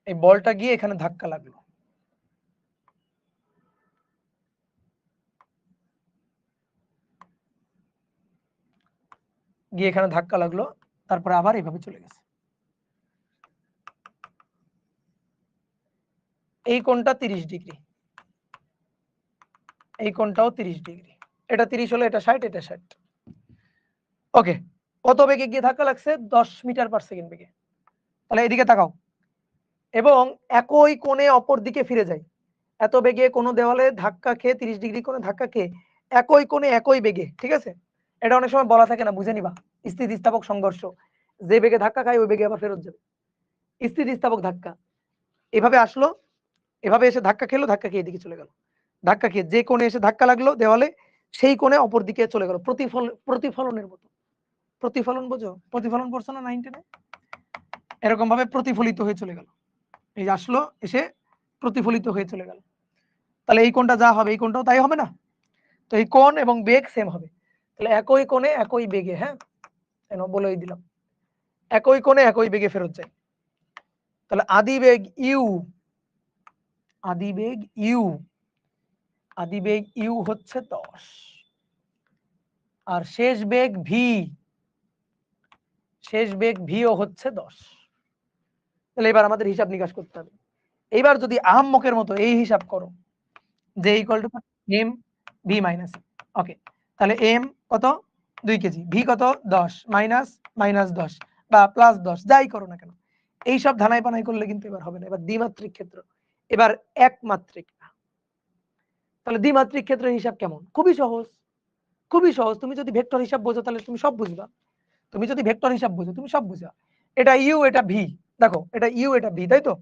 এই বলটা গিয়ে এখানে ধাক্কা লাগলো, গিয়ে এখানে ধাক্কা লাগলো, তারপরে আবার এইভাবে চলে গেছে। এই কোণটা 30 ডিগ্রি, এই কোণটাও 30 ডিগ্রি, এটা 30 হলে এটা 60, এটা 60। ওকে, কত বেগে গিয়ে ধাক্কা লাগছে? 10 মিটার পার সেকেন্ড বেগে। তাহলে এদিকে তাকাও, এবং একই কোণে অপর দিকে ফিরে যায়, এত বেগে কোনো দেওয়ালে ধাক্কা খেয়ে 30 ডিগ্রি কোণে ধাক্কা খেয়ে একই কোণে একই বেগে, ঠিক আছে? এটা অনেক সময় বলা থাকে না, বুঝে নিবা। স্থিতিস্থাপক সংঘর্ষ, যে বেগে ধাক্কা খায় ওই বেগে আবার ফেরত যাবে। স্থিতিস্থাপক ধাক্কা এভাবে আসলো, এভাবে এসে ধাক্কা খেলো, ধাক্কা খেয়ে এদিকে চলে গেল। ধাক্কা খেয়ে যে কোণে এসে ধাক্কা লাগলো দেওয়ালে সেই কোণে অপর দিকে চলে গেল। প্রতিফলনের মতো। প্রতিফলন বোঝো? প্রতিফলন পড়ছো না 9 10-এ? এরকম ভাবে প্রতিফলিত হয়ে চলে গেল। এই যে আসলো, এসে প্রতিফলিত হয়ে চলে গেল। তাহলে এই কোণটা যা হবে এই কোণটাও তাই হবে না? তো এই কোণ এবং বেগ সেম হবে। তাহলে একই কোণে একই বেগে, হ্যাঁ? কেন বলেই দিলাম। একই কোণে একই বেগে ফেরত যায়। তাহলে আদিবেগ ইউ, আদিবেগ ইউ, আদিবেগ ইউ হচ্ছে 10 আর শেষ বেগ ভি, শেষ বেগ ভিও হচ্ছে 10। তাহলে এবার আমাদের হিসাব নিকাশ করতে হবে। এইবার যদি আহাম্মকের মতো এই হিসাব করো যে equal to M V minus, okay, তাহলে এম কত 2 কেজি, ভি কত 10 মাইনাস মাইনাস 10 বা প্লাস 10 যাই করো না কেন, এই সব ধানাই পানাই করলে কিন্তু এবার হবে না। এবার দ্বিমাত্রিক ক্ষেত্র, এবার একমাত্রিক না। তাহলে দ্বিমাত্রিক ক্ষেত্রের হিসাব কেমন? খুবই সহজ, খুবই সহজ। তুমি যদি ভেক্টর হিসাব বোঝো তাহলে তুমি সব বুঝবা। তুমি যদি ভেক্টর হিসাব বোঝো তুমি সব বুঝবা। এটা ইউ এটা ভি, দেখো এটা ইউ এটা ভি, তাই তো?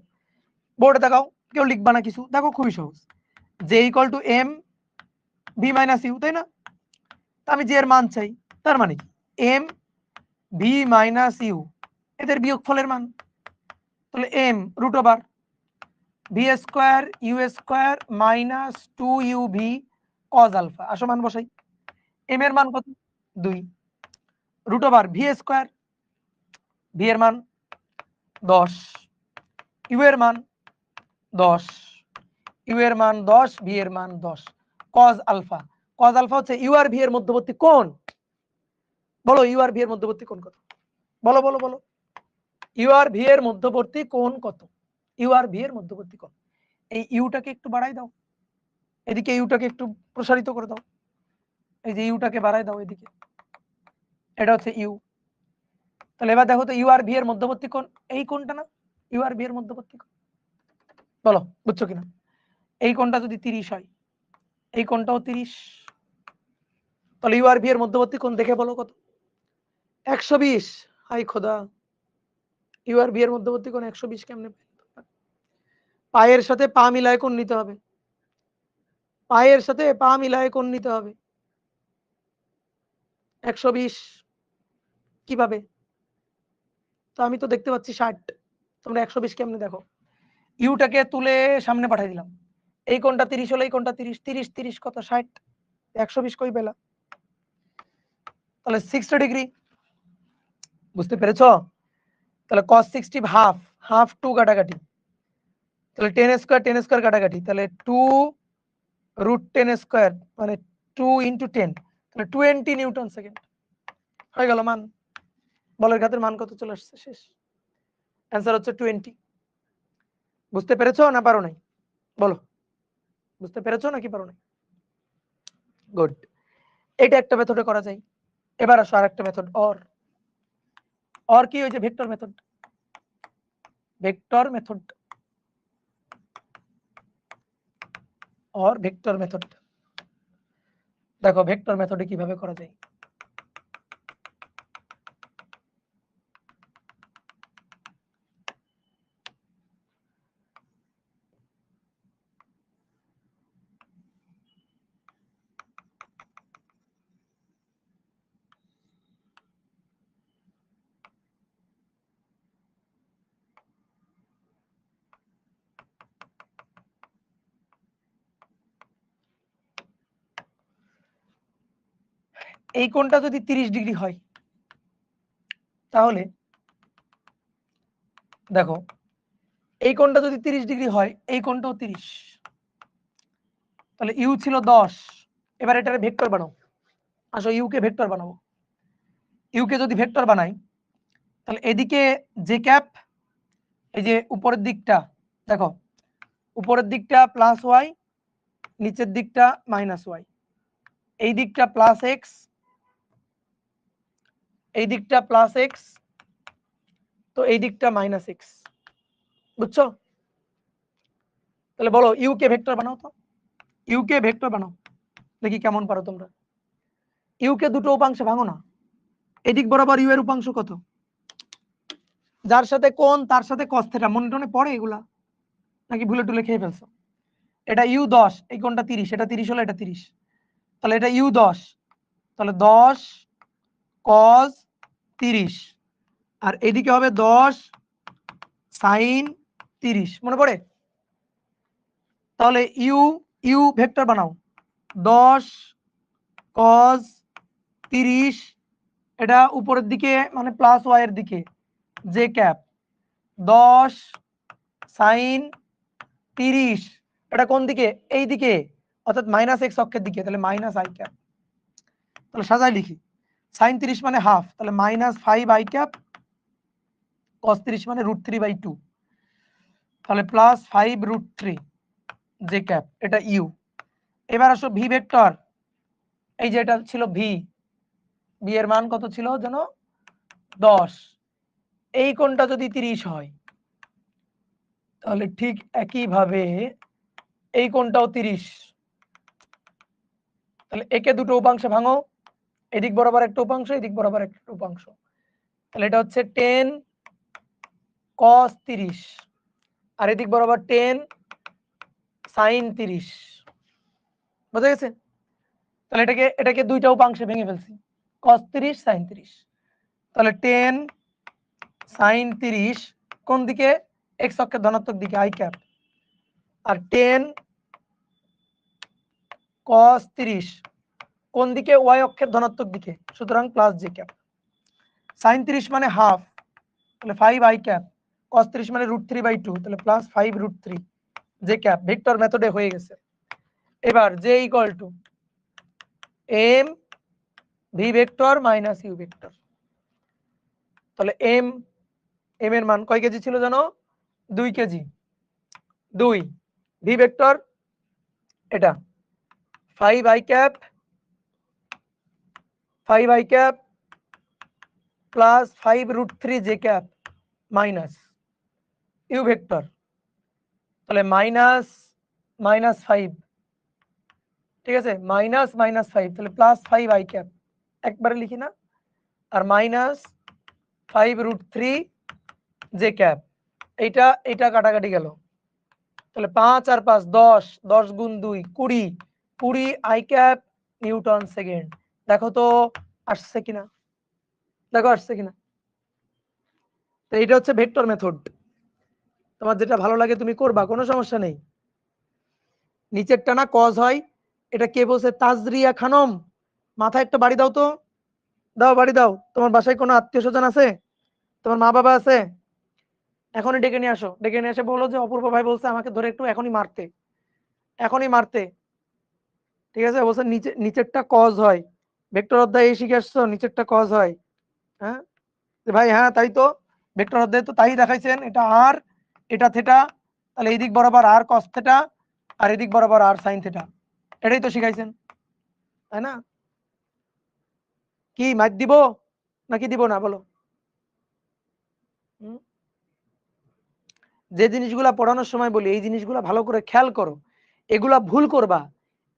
বোর্ডে দেখাও, কেউ লিখবা না কিছু, দেখো খুবই সহজ। J equal to M V minus U, তাই না? আমি যে এর মান চাই, তার মানে কি এম ভি মাইনাস ইউ, এদের বিয়োগফলের মান। তাহলে M root over V square U square minus 2 U V cos alpha, আসো মান বসাই। এম এর মান কত 2, root over V square, V এর মান 10, ইউ এর মান 10, ইউ এর মান 10, ভি এর মান 10, কজ আলফা। কজ আলফা হচ্ছে ইউ আর ভি এর মধ্যবর্তী কোণ। বলো ইউ আর ভি এর মধ্যবর্তী কোণ কত? বলো বলো বলো, ইউ আর ভি এর মধ্যবর্তী কোণ কত? ইউ আর ভি এর মধ্যবর্তী কোণ। এই ইউটাকে একটু বাড়াই দাও, এদিকে ইউটাকে একটু প্রসারিত করে দাও, এই যে ইউটাকে বাড়াই দাও এদিকে, এটা হচ্ছে ইউ। তাহলে এবার দেখো তো ইউ আর ভি এর মধ্যবর্তী কোণ এই কোণটা না? ইউ আর ভি এর মধ্যবর্তী কোণ, বলো বুঝছো কিনা? এই কোণটা যদি 30 হয়, এই কোণটাও 30, তাহলে ইউ আর ভি এর মধ্যবর্তী কোণ দেখে বলো কত? 120। হাই খোদা, ইউ আর ভি এর মধ্যবর্তী কোণ 120 কেমনে? পায়ের সাথে পা মিলায় কোণ নিতে হবে, পায়ের সাথে পা মিলায় কোণ নিতে হবে। 120 কিভাবে? তো আমি তো দেখতে পাচ্ছি 60, তোমরা 120 কেমনে দেখো? ইউটাকে তুলে সামনে পাঠিয়ে দিলাম, এই কোণটা 30 হলে এই কোণটা 30, 30 30 কত 60, 120 কই পেলা? তাহলে 60 ডিগ্রি, বুঝতে পেরেছো? তাহলে cos 60 হাফ, হাফ 2 কাটাকাটি, তাহলে 10 স্কয়ার কাটাকাটি, তাহলে 2 রুট 10 স্কয়ার মানে 2 ইনটু 10, তাহলে 20 নিউটন সেকেন্ড হয়ে গেল মান। বলের ঘাতের মান কত চলে আসছে? শেষ। অ্যান্সার হচ্ছে 20। বুঝতে পেরেছো না পারো নাই? বলো বুঝতে পেরেছো নাকি পারো নাই? গুড, এটা একটা মেথডে করা যায়। এবার আসো আরেকটা মেথড, অর কি? ওই যে vector method, vector method, or vector method. দেখো ভেক্টর মেথডে কিভাবে করা যায়। এই কোণটা যদি 30 ডিগ্রি হয় তাহলে দেখো এই কোণটা যদি 30 ডিগ্রি হয় এই কোণটাও 30, তাহলে ইউ ছিল 10। এবার এটারে ভেক্টর বানাও, আসো ইউ কে ভেক্টর বানাবো। ইউ কে যদি ভেক্টর বানাই তাহলে এদিকে জে ক্যাপ, এই যে উপরের দিকটা দেখো, উপরের দিকটা প্লাস ওয়াই, নিচের দিকটা মাইনাস ওয়াই, এই দিকটা প্লাস এক্স, এই দিকটা প্লাস এক্স, তো এই দিকটা মাইনাস এক্স, বুঝছো? তাহলে বলো ইউ কে ভেক্টর বানাও তো, ইউ কে ভেক্টর বানাও, দেখি কেমন পারো তোমরা। ইউ কে দুটো উপাংশে ভাঙো না, এদিক বরাবর ইউ এর উপাংশ কত, যার সাথে কোণ তার সাথে cos থিটা, মনে টনে পড়ে এগুলা নাকি ভুলে টুলে খেয়ে ফেলছো? এটা ইউ 10, এই কোণটা 30, এটা 30 হলো, এটা 30, তাহলে এটা ইউ 10, তাহলে 10 cos 30, আর এদিকে হবে 10 sin 30, মনে পড়ে? তাহলে ইউ ইউ ভেক্টর বানাও, 10 cos 30, এটা উপরের দিকে মানে প্লাস ওয়াই এর দিকে জে ক্যাপ, 10 sin 30, এটা কোন দিকে, এই দিকে, অর্থাৎ মাইনাস এক্স অক্ষের দিকে, তাহলে মাইনাস আই ক্যাপ। তাহলে সাজাই লিখি, sin 30 মানে হাফ, তাহলে মাইনাস 5 আই ক্যাপ, cos 30 মানে √3/2, তাহলে প্লাস 5√3 জে ক্যাপ, এটা ইউ। এবার আসো ভি ভেক্টর, এই যে এটা ছিল ভি, ভি এর মান কত ছিল যেন 10, এই কোণটা যদি 30 হয় তাহলে ঠিক একইভাবে এই কোণটাও 30, তাহলে একে দুটো উপাংশে ভাঙো, এদিক বরাবর একটা উপাংশ, এদিক বরাবর একটা উপাংশ, তাহলে এটা হচ্ছে 10 cos 30, আর এদিক বরাবর 10 sin 30, বুঝা গেছে? তাহলে এটাকে দুইটা উপাংশে ভেঙে ফেলছি, cos 30 sin 30, তাহলে 10 sin 30 কোন দিকে, এক্স অক্ষের ধনাত্মক দিকে আই ক্যাপ, আর 10 cos 30 কোন দিকে, ওয়াই অক্ষের ধনাত্মক দিকে, সুতরাং প্লাস জে ক্যাপ। sin 30 মানে হাফ, তাহলে 5 আই ক্যাপ, cos 30 মানে √3/2, তাহলে প্লাস 5√3 জে ক্যাপ। ভেক্টর মেথডে হয়ে গেছে। এবার J equal to M V vector minus U vector, তাহলে এম এর মান কয় কেজি ছিল জানো, 2 কেজি, 2 ভি ভেক্টর এটা 5 I cap, 5 I cap plus 5√3 J cap minus U vector, তাহলে মাইনাস 5, ঠিক আছে, মাইনাস 5, তাহলে প্লাস 5 আই ক্যাপ, একবারে লিখি না, আর মাইনাস 5√3 জে ক্যাপ, এইটা কাটাকাটি গেল, তাহলে 5 আর 5 10, 10 গুণ 2 20, 20 আই ক্যাপ নিউটন সেকেন্ড। দেখো তো আসছে কিনা, দেখো আসছে কিনা। তো এটা হচ্ছে ভেক্টর মেথড, তোমার যেটা ভালো লাগে তুমি করবা, কোনো সমস্যা নেই। নিচেরটা না কজ হয়, এটা কে বলছে, তাজরিয়া খানম, মাথায় একটা বাড়ি দাও তো, দাও বাড়ি দাও। তোমার বাসায় কোনো আত্মীয় স্বজন আছে, তোমার মা বাবা আছে, এখনই ডেকে নিয়ে আসো, ডেকে নিয়ে এসে বলো যে অপূর্ব ভাই বলছে আমাকে ধরে একটু এখনই মারতে, এখনই মারতে, ঠিক আছে? বলছে নিচেরটা কজ হয়, ভেক্টর অধ্যায় এই শিখে আসছো, নিচেরটা কজ হয়। হ্যাঁ ভাই, হ্যাঁ তাই তো, ভেক্টর অধ্যায় তো তাই দেখাইছেন, এটা আর এটা থেটা, তাহলে এই দিক বরাবর আর কস থেটা, আর এদিক বরাবর আর সাইন থেটা, এটাই তো শিখাইছেন, তাই না? কি মাইক দিব নাকি দিব না বলো? যে জিনিসগুলা পড়ানোর সময় বলি এই জিনিসগুলা ভালো করে খেয়াল করো, এগুলা ভুল করবা,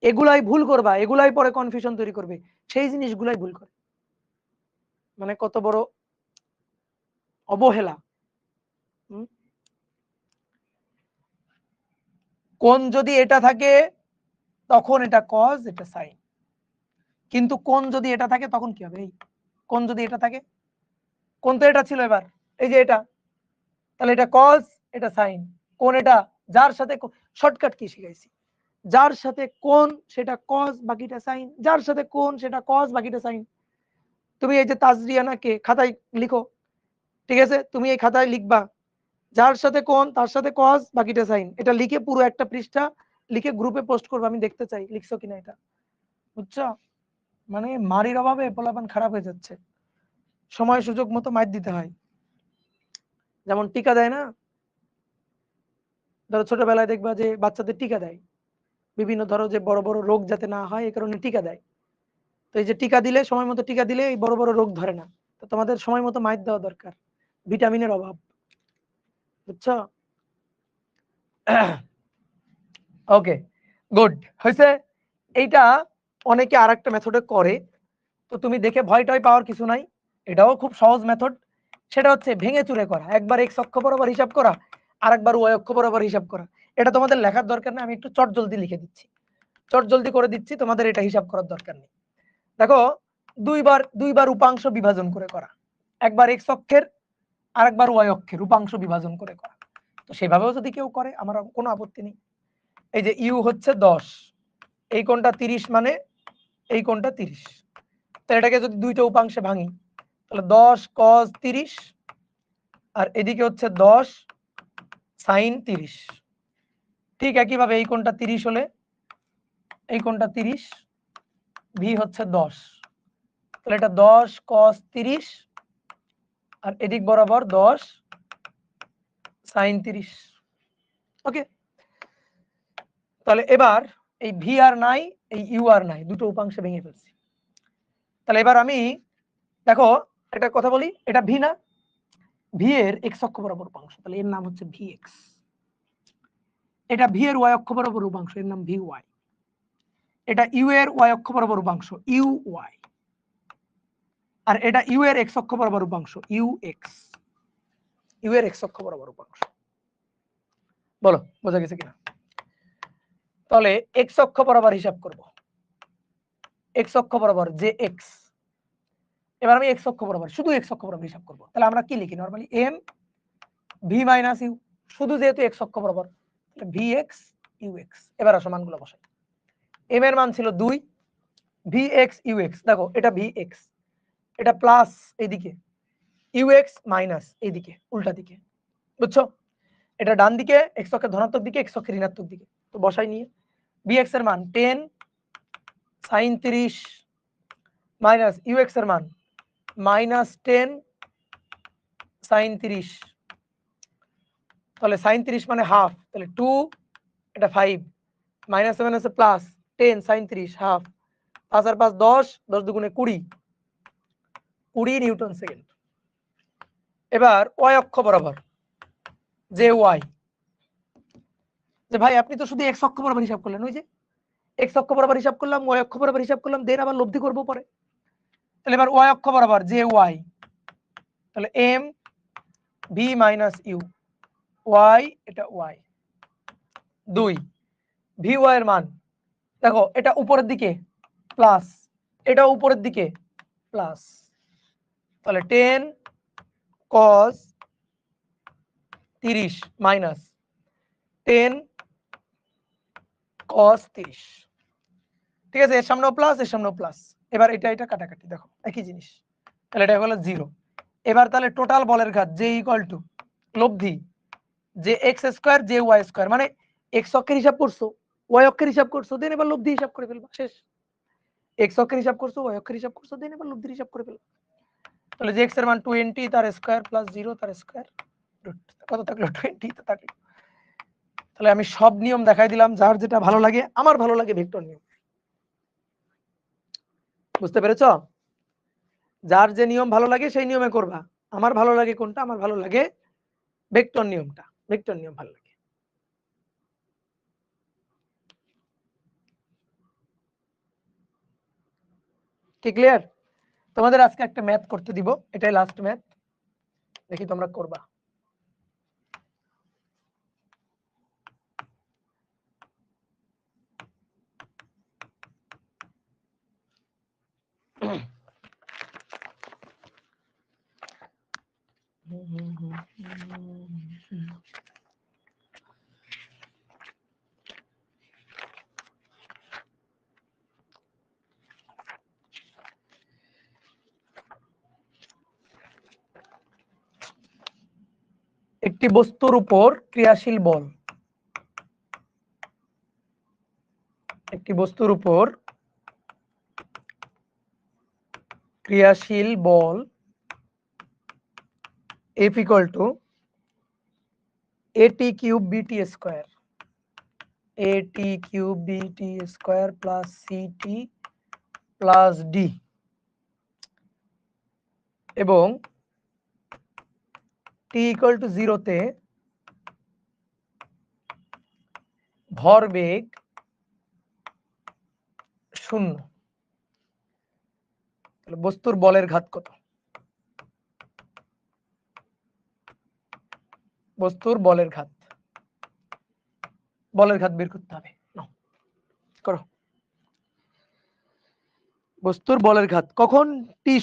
এগুলাই ভুল করবা, এগুলাই পরে কনফিউশন তৈরি করবে, সেই জিনিসগুলাই ভুল করে, মানে কত বড় অবহেলা। কোণ যদি এটা থাকে তখন এটা কজ, এটা সাইন, কিন্তু কোণ যদি এটা থাকে তখন কি হবে, এই কোণ যদি এটা থাকে, কোণ তো এটা ছিল, এবার এই যে এটা, তাহলে এটা কজ, এটা সাইন, কোণ এটা, যার সাথে শর্টকাট কি শিখাইছি, যার সাথে কোণ সেটা কজ বাকিটা সাইন, যার সাথে কোণ সেটা কজ বাকিটা সাইন। তুমি এই যে তাজরিয়ানাকে খাতায় লিখো, ঠিক আছে, তুমি এই খাতায় লিখবা যার সাথে কোণ তার সাথে কজ বাকিটা সাইন, এটা লিখে পুরো একটা পৃষ্ঠা লিখে গ্রুপে পোস্ট করবো, আমি দেখতে চাই লিখছো কিনা এটা, বুঝছো? মানে মারির অভাবে পোলাপান খারাপ হয়ে যাচ্ছে, সময় সুযোগ মতো মাইর দিতে হয়, যেমন টিকা দেয় না, ধরো ছোটবেলায় দেখবা যে বাচ্চাদের টিকা দেয়, বিভিন্ন ধরো যে বড় বড় রোগ যাতে না হয় এই কারণে টিকা দেয়, তো এই যে টিকা দিলে, সময় মতো টিকা দিলে এই বড় বড় রোগ ধরে না, তো তোমাদের সময় মতো মাইর দেওয়া দরকার, ভিটামিনের অভাব, বুঝছো? ওকে, গুড হয়েছে। এইটা অনেকে আরেকটা মেথডে করে, তো তুমি দেখে ভয় টয় পাওয়ার কিছু নাই, এটাও খুব সহজ মেথড। সেটা হচ্ছে ভেঙে চুরে করা, একবার এক্স অক্ষ বরাবর হিসাব করা আর একবার ওয়াই অক্ষ বরাবর হিসাব করা। এটা তোমাদের লেখার দরকার নেই, আমি একটু চট জলদি লিখে দিচ্ছি, চট জলদি করে দিচ্ছি, তোমাদের এটা হিসাব করার দরকার নেই। দেখো, দুইবার উপাংশ বিভাজন করে করা, একবার এক্স অক্ষের আর একবার ওয়াই অক্ষের উপাংশ বিভাজন করে করা। তো সেভাবেও যদি কেউ করে আমার কোনো আপত্তি নেই। এই যে ইউ হচ্ছে 10, এই কোণটা 30, মানে এই কোণটা 30। তো এটাকে যদি দুইটা উপাংশে ভাঙি তাহলে 10 cos 30 আর এদিকে হচ্ছে 10 sin 30। ঠিক একইভাবে এই কোণটা 30 হলে এই কোণটা 30, ভি হচ্ছে 10, তাহলে এটা 10 cos 30 আর এদিক বরাবর 10 sin 30। ওকে, তাহলে এবার এই ভি আর নাই, এই ইউ আর নাই, দুটো উপাংশে ভেঙে ফেলছি। তাহলে এবার আমি দেখো একটা কথা বলি, এটা ভি না, ভি এর এক্স অক্ষ বরাবর উপাংশ, তাহলে এর নাম হচ্ছে ভি এক্স। এটা ভি এর ওয়াই অক্ষ বরাবর উপাংশ, এর নাম ভি ওয়াই। এটা ইউ এর ওয়াই অক্ষ বরাবর উপাংশ, ইউ ওয়াই। আর এটা ইউ এর এক্স অক্ষ বরাবর উপাংশ, ইউ এক্স। ইউ এর এক্স অক্ষ বরাবর উপাংশ। বলো বোঝা গেছে কিনা? তাহলে এক্স অক্ষ বরাবর হিসাব করব, এক্স অক্ষ বরাবর যে এক্স। এবার আমি এক্স অক্ষ বরাবর, শুধু এক্স অক্ষ বরাবর হিসাব করব। তাহলে আমরা কি লিখি normally? M V minus U, শুধু যেহেতু এক্স অক্ষ বরাবর, তাহলে ভি এক্স ইউ এক্স। এবার আসো মানগুলো বসাই। এম এর মান ছিল 2, ভি এক্স ইউ এক্স, দেখো এটা ভি এক্স, এটা প্লাস এইদিকে, ইউ এক্স মাইনাস এইদিকে উল্টা দিকে, বুঝছো? এটা ডান দিকে এক্স অক্ষের ধনাত্মক দিকে, এক্স অক্ষের ঋণাত্মক দিকে। তো বসাই নিয়ে বি এক্স এর মান 10 sin 30 মাইনাস ইউ এক্স এর মান মাইনাস 10 sin 30, তাহলে sin 30 মানে হাফ, তাহলে 2, এটা 5, মাইনাস 7 আছে প্লাস 10 sin 30 হাফ, 5 আর 5 10, 10 দুগুণে 20 নিউটন সেকেন্ড। এবার ওয়াই অক্ষ বরাবর যে ওয়াই, যে ভাই আপনি তো শুধু এক্স অক্ষ বরাবর হিসাব করলেন, ওই যে এক্স অক্ষ বরাবর হিসাব করলাম, ওয়াই অক্ষ বরাবর হিসাব করলাম, দেন আবার লব্ধি করবো পরে। তাহলে এবার ওয়াই অক্ষ বরাবর যে ওয়াই, তাহলে M V minus U Y, এটা ওয়াই 2, ভি ওয়াই এর মান দেখো এটা উপরের দিকে প্লাস, এটা উপরের দিকে প্লাস, তাহলে 10 cos 30 মাইনাস 10 cos 30। ঠিক আছে, এর সামনেও প্লাস, এর সামনেও প্লাস। এবার এটা কাটাকাটি, দেখো একই জিনিস, তাহলে এটা হলো 0। এবার তাহলে টোটাল বলের ঘাত জে ইকুয়াল টু লব্ধি যে এক্স স্কোয়ার যে ওয়াই স্কোয়ার, মানে এক্স অক্ষের হিসাব করছো, ওয়াই অক্ষের হিসাব করছো, দেন এবার লব্ধি হিসাব করে ফেলবা, শেষ। এক্স অক্ষের হিসাব করছো, ওয়াই অক্ষের হিসাব করছো, দেন এবার লব্ধির হিসাব করে ফেলবা। তাহলে যে এক্স এর মান 20 তার স্কোয়ার প্লাস 0 তার স্কোয়ার, কত থাকলো 20 তো থাকলো। তাহলে আমি সব নিয়ম দেখাই দিলাম, যার যেটা ভালো লাগে। আমার ভালো লাগে ভেক্টর নিয়ম, বুঝতে পেরেছো? যার যে নিয়ম ভালো লাগে সেই নিয়মে করবা। আমার ভালো লাগে কোনটা? আমার ভালো লাগে ভেক্টর নিয়মটা, ভেক্টর নিয়ম ভালো লাগে। কি ক্লিয়ার? তোমাদের আজকে একটা ম্যাথ করতে দিব, এটাই লাস্ট ম্যাথ, দেখি তোমরা করবা। একটি বস্তুর উপর ক্রিয়াশীল বল, একটি বস্তুর উপর ক্রিয়াশীল বল F equal to AT cube BT square, AT cube BT square plus CT plus D, এবং T equal to 0 তে ভরবেগ শূন্য, তাহলে বস্তুর বলের ঘাত কত? বস্তুর বলের ঘাত বের করতে হবে। করো। বস্তুর বলের ঘাত কখন? টি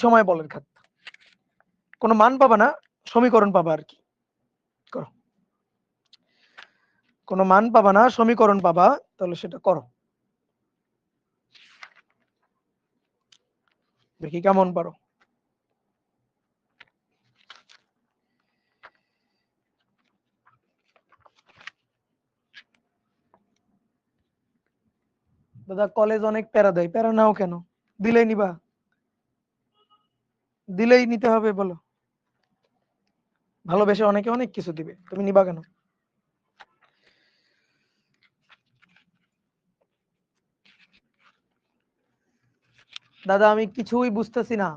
সময় বলের ঘাত। কোনো মান পাবা না, সমীকরণ পাবা আর কি। করো। কোনো মান পাবা না, সমীকরণ পাবা, তাহলে সেটা করো, দেখি কেমন পারো। দাদা কলেজ অনেক প্যারা দেয়, প্যারা নাও কেন? দিলেই নিবা? দিলেই নিতে হবে বলো? ভালোবেসে অনেকে অনেক কিছু দিবে, তুমি নিবা কেন? দাদা আমি কিছুই বুঝতেছি না।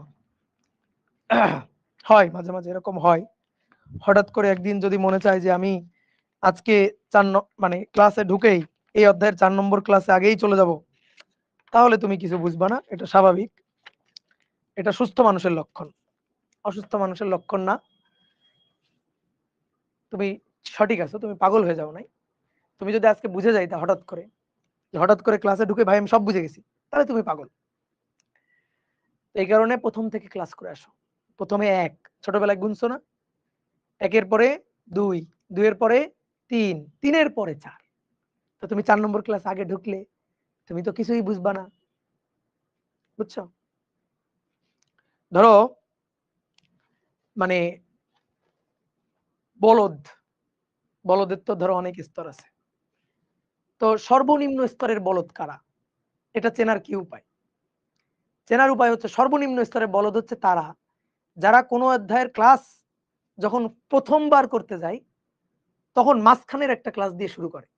হয় মাঝে মাঝে এরকম হয়, হঠাৎ করে একদিন যদি মনে চায় যে আমি আজকে মানে ক্লাসে ঢুকেই এই অধ্যায়ের 4 নম্বর ক্লাসে আগেই চলে যাব, তাহলে তুমি কিছু বুঝবা না, এটা স্বাভাবিক, এটা সুস্থ মানুষের লক্ষণ, অসুস্থ মানুষের লক্ষণ না। তুমি সঠিক আছো, তুমি পাগল হয়ে যাও নাই। তুমি যদি আজকে বুঝে যাইতা হঠাৎ করে ক্লাসে ঢুকে ভাই আমি সব বুঝে গেছি, তাহলে তুমি পাগল। এই কারণে প্রথম থেকে ক্লাস করে আসো। প্রথমে 1 ছোটবেলায় গুনছো না, 1-এর পরে 2, 2-এর পরে 3, 3-এর পরে 4। তো তুমি 4 নম্বর ক্লাস আগে ঢুকলে তুমি তো কিছুই বুঝবা না, বুঝছো? ধরো মানে বলদের তো ধরো অনেক স্তর আছে, তো সর্বনিম্ন স্তরের বলদ কারা, এটা চেনার কি উপায়? চেনার উপায় হচ্ছে সর্বনিম্ন স্তরের বলদ হচ্ছে তারা যারা কোনো অধ্যায়ের ক্লাস যখন প্রথমবার করতে যায় তখন মাঝখানের একটা ক্লাস দিয়ে শুরু করে,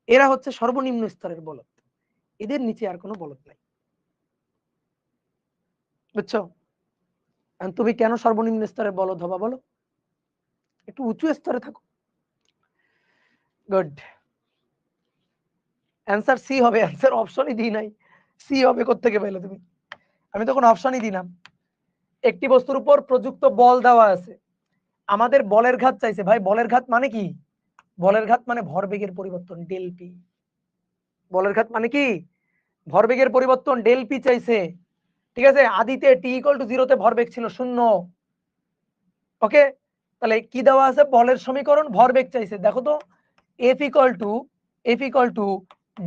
এরা হচ্ছে সর্বনিম্ন স্তরের বলদ, এদের নিচে আর কোনো বলদ নাই, বুঝছো? তুমি কেন সর্বনিম্ন স্তরের বলদ হবা বলো? একটু উঁচু স্তরে থাকো। গুড, অ্যান্সার সি হবে। অ্যান্সার অপশনই দিই নাই, সি হবে কোত্থেকে পেলে তুমি? আমি তখন অপশনই দিলাম। একটি বস্তুর উপর প্রযুক্ত বল দেওয়া আছে, আমাদের বলের ঘাত চাইছে। ভাই বলের ঘাত মানে কি? বলের ঘাত মানে ভরবেগের পরিবর্তন, ডেল পি। বলের ঘাত মানে কি? ভরবেগের পরিবর্তন, ডেল পি চাইছে, ঠিক আছে? আদিতে টি ইকুয়াল টু 0 তে ভরবেগ ছিল 0, ওকে? তাহলে কি দেওয়া আছে? বলের সমীকরণ, ভরবেগ চাইছে। দেখো তো F equal to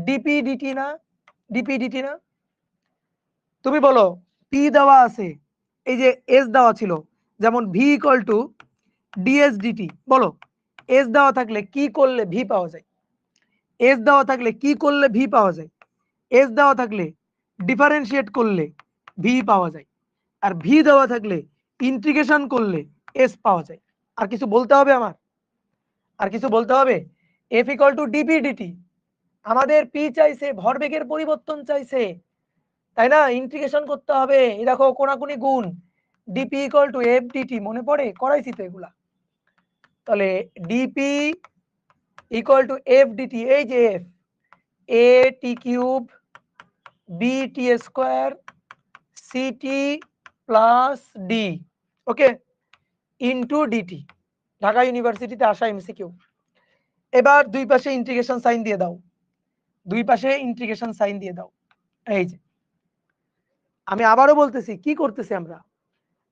DP DT না, ডিপি ডিটি না? তুমি বলো পি দেওয়া আছে, এই যে এস দেওয়া ছিল, যেমন V equal to DS DT. বলো এস দেওয়া থাকলে কি করলে ভি পাওয়া যায়? এস দেওয়া থাকলে কি করলে ভি পাওয়া যায়? এস দেওয়া থাকলে ডিফারেন্সিয়েট করলে ভি পাওয়া যায়, আর ভি দেওয়া থাকলে ইন্টিগ্রেশন করলে এস পাওয়া যায়। আর কিছু বলতে হবে আমার? আর কিছু বলতে হবে? F equal to DP DT, আমাদের পি চাইছে, ভরবেগের পরিবর্তন চাইছে, তাই না? ইন্টিগ্রেশন করতে হবে, এই দেখো কোনাকুনি গুণ, dp equal to F dt, মনে পড়ে? করাইছি তো এগুলা। তাহলে dp equal to F dt, এই যে F, a t cube b t square c t plus d, okay, into dt. Dhaka ইউনিভার্সিটিতে আসা এমসিকিউ। এবার দুই পাশে ইন্টিগ্রেশন সাইন দিয়ে দাও, দুই পাশে ইন্টিগ্রেশন সাইন দিয়ে দাও। এই যে আমি আবারও বলতেছি কি করতেছি আমরা,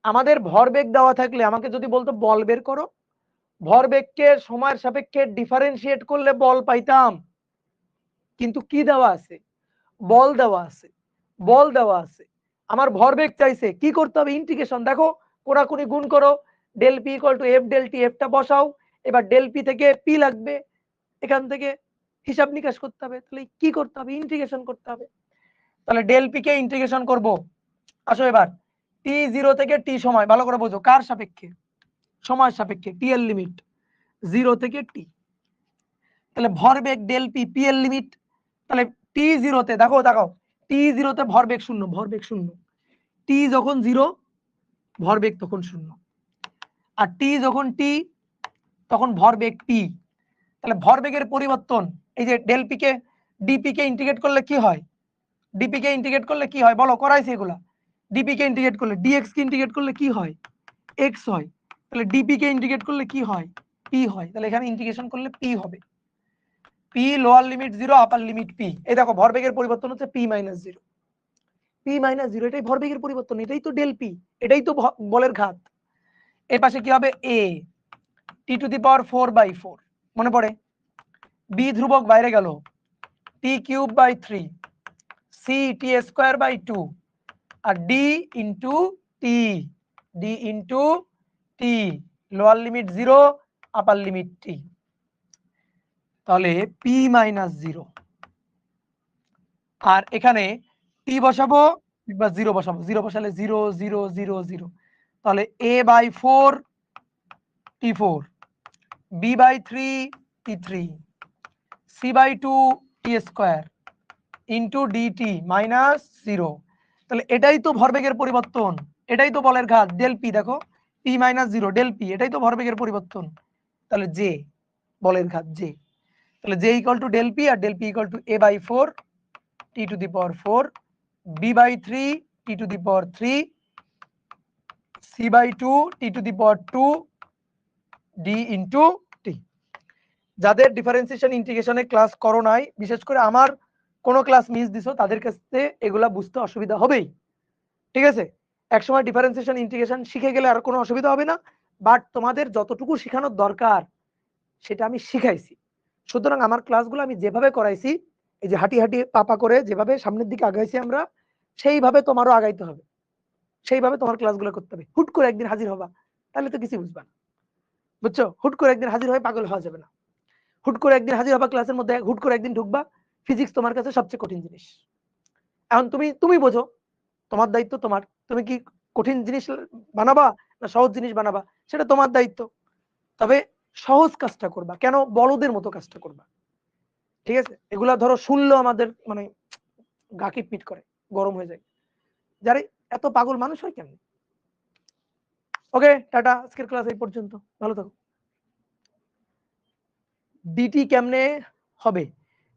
আমাদের ভরবেগ দেওয়া থাকলে আমাকে যদি বলতো বল বের করো, ভরবেগকে সময়ের সাপেক্ষে ডিফারেন্সিয়েট করলে বল পাইতাম, কিন্তু কি দেওয়া আছে? বল দেওয়া আছে, বল দেওয়া আছে, আমার ভরবেগ চাইছে, কি করতে হবে? ইন্টিগ্রেশন। দেখো কোনাকুনি গুণ করো, del p equal to F del t, এফটা বসাও, এবার ডেল পি থেকে পি লাগবে, এখান থেকে হিসাব নিকাশ করতে হবে, তাহলে কি করতে হবে? ইন্টিগ্রেশন করতে হবে। তাহলে ডেল পি কে ইন্টিগ্রেশন করব। আসো এবার টি 0 থেকে টি সময়, ভালো করে বোঝো, কার সাপেক্ষে? সময় সাপেক্ষে, টি এর লিমিট 0 থেকে টি। তাহলে ভরবেগ ডেল পি, পি এর লিমিট, তাহলে টি 0 তে দেখো দেখাও, টি 0 তে ভরবেগ শূন্য, ভরবেগ শূন্য। টি যখন 0 ভরবেগ তখন শূন্য, আর টি যখন টি তখন ভরবেগ পি। তাহলে ভরবেগের পরিবর্তন, এই যে ডেল পি কে ডিপি কে ইন্টিগ্রেট করলে কি হয়, ডিপি কে ইন্টিগ্রেট করলে কি হয় বলো, করাইছে এগুলা। ডিপি কে ইন্টিগ্রেট করলে ডিএক্স কে ইন্টিগ্রেট করলে কি হয়, এক্স হয়। তাহলে ডিপি কে ইন্টিগ্রেট করলে কি হয়, পি হয়। তাহলে এখানে ইন্টিগ্রেশন করলে পি হবে। P lower limit 0 upper limit P. এই দেখো ভরবেগের পরিবর্তন হচ্ছে পি মাইনাস 0। পি মাইনাস 0 এটাই ভরবেগের পরিবর্তন, এটাই তো ডেল পি, এটাই তো বলের ঘাত। এর পাশে কি হবে, এ টি টু দি পাওয়ার 4/4 মনে পড়ে। বি ধ্রুবক বাইরে গেল, t cube by 3, c t square by 2, আর d into t, d into t, lower limit 0 upper limit t. তাহলে পি মাইনাস 0, আর এখানে টি বসাবো বা 0 বসাবো, 0 বসালে 0 0 0 0। তাহলে a by 4 t4, b by 3 t3, c by 2 t square into DT minus 0। তাহলে এটাই তো ভরবেগের পরিবর্তন, এটাই তো বলের ঘাত ডেল পি। দেখো পি মাইনাস 0 ডেল পি, এটাই তো ভরবেগের পরিবর্তন। তাহলে জে বলের ঘাত জে। তাহলে J equal to del P, আর del p equal to a by 4 t to the power 4, b by 3 t to the power 3, c by 2 t to the power 2, d into t. যাদের differentiation ইন্টিগ্রেশনে class করো নাই, বিশেষ করে আমার কোনো class miss দিছো, তাদের কাছে এগুলা বুঝতে অসুবিধা হবেই। ঠিক আছে, একসময় ডিফারেন্সিয়েশন ইন্টিগ্রেশন শিখে গেলে আর কোনো অসুবিধা হবে না, বাট তোমাদের যতটুকু শেখানোর দরকার সেটা আমি শিখাইছি। সুতরাং আমার ক্লাসগুলো আমি যেভাবে করাইছি, এই যে হাঁটি হাঁটি পাপা করে যেভাবে সামনের দিকে আগাইছি আমরা, সেইভাবে তোমারও আগাইতে হবে, সেইভাবে তোমার ক্লাসগুলো করতে হবে। হুট করে একদিন হাজির হবা, তাহলে তো কিছু বুঝবা না, বুঝছো? হুট করে একদিন হাজির হয়ে পাগল হওয়া যাবে না। হুট করে একদিন হাজির হবা ক্লাসের মধ্যে, হুট করে একদিন ঢুকবা, ফিজিক্স তোমার কাছে সবচেয়ে কঠিন জিনিস। এখন তুমি বোঝো, তোমার দায়িত্ব তোমার, তুমি কি কঠিন জিনিস বানাবা না সহজ জিনিস বানাবা, সেটা তোমার দায়িত্ব। তবে সহজ কাজটা করবা, কেন বড়দের মতো কাজটা করবা। ঠিক আছে, এগুলা ধরো শুনলেও আমাদের মানে গা কিটমিট করে, গরম হয়ে যায়, যারে এত পাগল মানুষ হয় কেন। ওকে টাটা, আজকের ক্লাস এই পর্যন্ত, ভালো থাকো। ডিটি কেমনে হবে,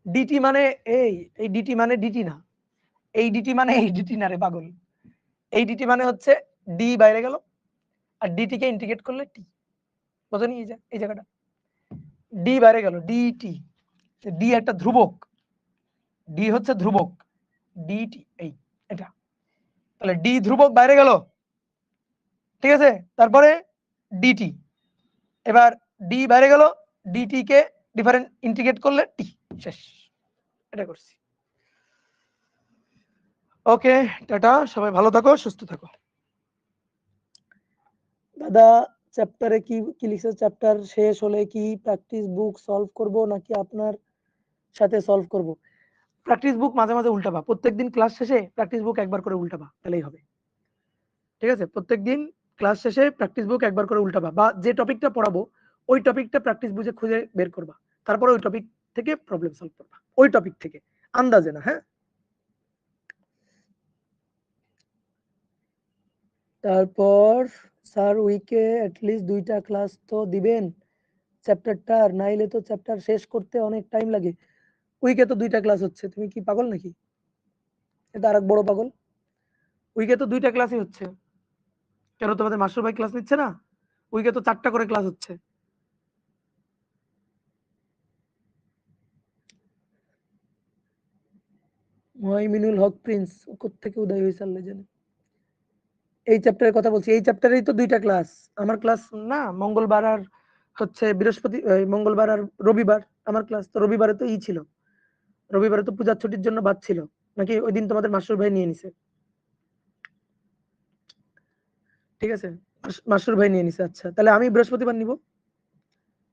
ডিটি মানে এই ডিটি মানে ডিটি না, এই ডিটি মানে এই ডিটি না রে পাগল। এই ডিটি মানে হচ্ছে ডি বাইরে গেল, আর ডিটি কে ইন্টিগ্রেট করলে টি, বোঝনি? এই জায়গাটা ডি বাইরে গেল, ডিটি, ডি একটা ধ্রুবক, ডি হচ্ছে ধ্রুবক, ডিটি এই এটা। তাহলে ডি ধ্রুবক বাইরে গেল, ঠিক আছে, তারপরে ডিটি, এবার ডি বাইরে গেল, ডিটি কে ডিফারেন্ট ইন্টিগ্রেট করলে টি, শেষ। এটা করছি। ওকে টাটা, সবাই ভালো থাকো, সুস্থ থাকো। দাদা চ্যাপ্টারে কি কি লিখছে, চ্যাপ্টার শেষ হলে কি প্র্যাকটিস বুক সলভ করব নাকি আপনার সাথে সলভ করব? প্র্যাকটিস বুক মাঝে মাঝে উল্টাবা, প্রত্যেকদিন ক্লাস শেষে প্র্যাকটিস বুক একবার করে উল্টাবা, তাহলেই হবে। ঠিক আছে, প্রত্যেকদিন ক্লাস শেষে প্র্যাকটিস বুক একবার করে উল্টাবা, বা যে টপিকটা পড়াবো ওই টপিকটা প্র্যাকটিস বুকে খুঁজে বের করবা, তারপরে ওই টপিক থেকে প্রবলেম সলভ করবা, ওই টপিক থেকে, আন্দাজে না। হ্যাঁ, তারপর স্যার উইকে অ্যাটলিস্ট 2টা ক্লাস তো দিবেন চ্যাপ্টারটার, নাইলে তো চ্যাপ্টার শেষ করতে অনেক টাইম লাগে। উইকে তো 2টা ক্লাস হচ্ছে, তুমি কি পাগল নাকি? এটা আরেক বড় পাগল। উইকে তো 2টা ক্লাসই হচ্ছে, কেন তোমাদের মাস্টার ভাই ক্লাস নিচ্ছে না? উইকে তো 4টা করে ক্লাস হচ্ছে। মহিমিনুল হক প্রিন্স কোত্থেকে উদয় হয়েছে আল্লাহ জানে। এই চ্যাপ্টারের কথা বলছি, এই চ্যাপ্টারেই তো 2টা ক্লাস। আমার ক্লাস না মঙ্গলবার আর হচ্ছে বৃহস্পতি, মঙ্গলবার আর রবিবার আমার ক্লাস। তো রবিবারে তো ছিল, রবিবারে তো পূজার ছুটির জন্য বাদ ছিল, নাকি ওই দিন তোমাদের মাস্টার ভাই নিয়ে নিছে? ঠিক আছে, মাস্টার ভাই নিয়ে নিছে। আচ্ছা, তাহলে আমি বৃহস্পতিবার নিব।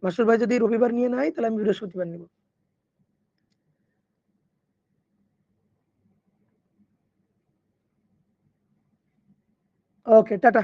মাস্টার ভাই যদি রবিবার নিয়ে নেয় তাহলে আমি বৃহস্পতিবার নিব। ওকে টাটা।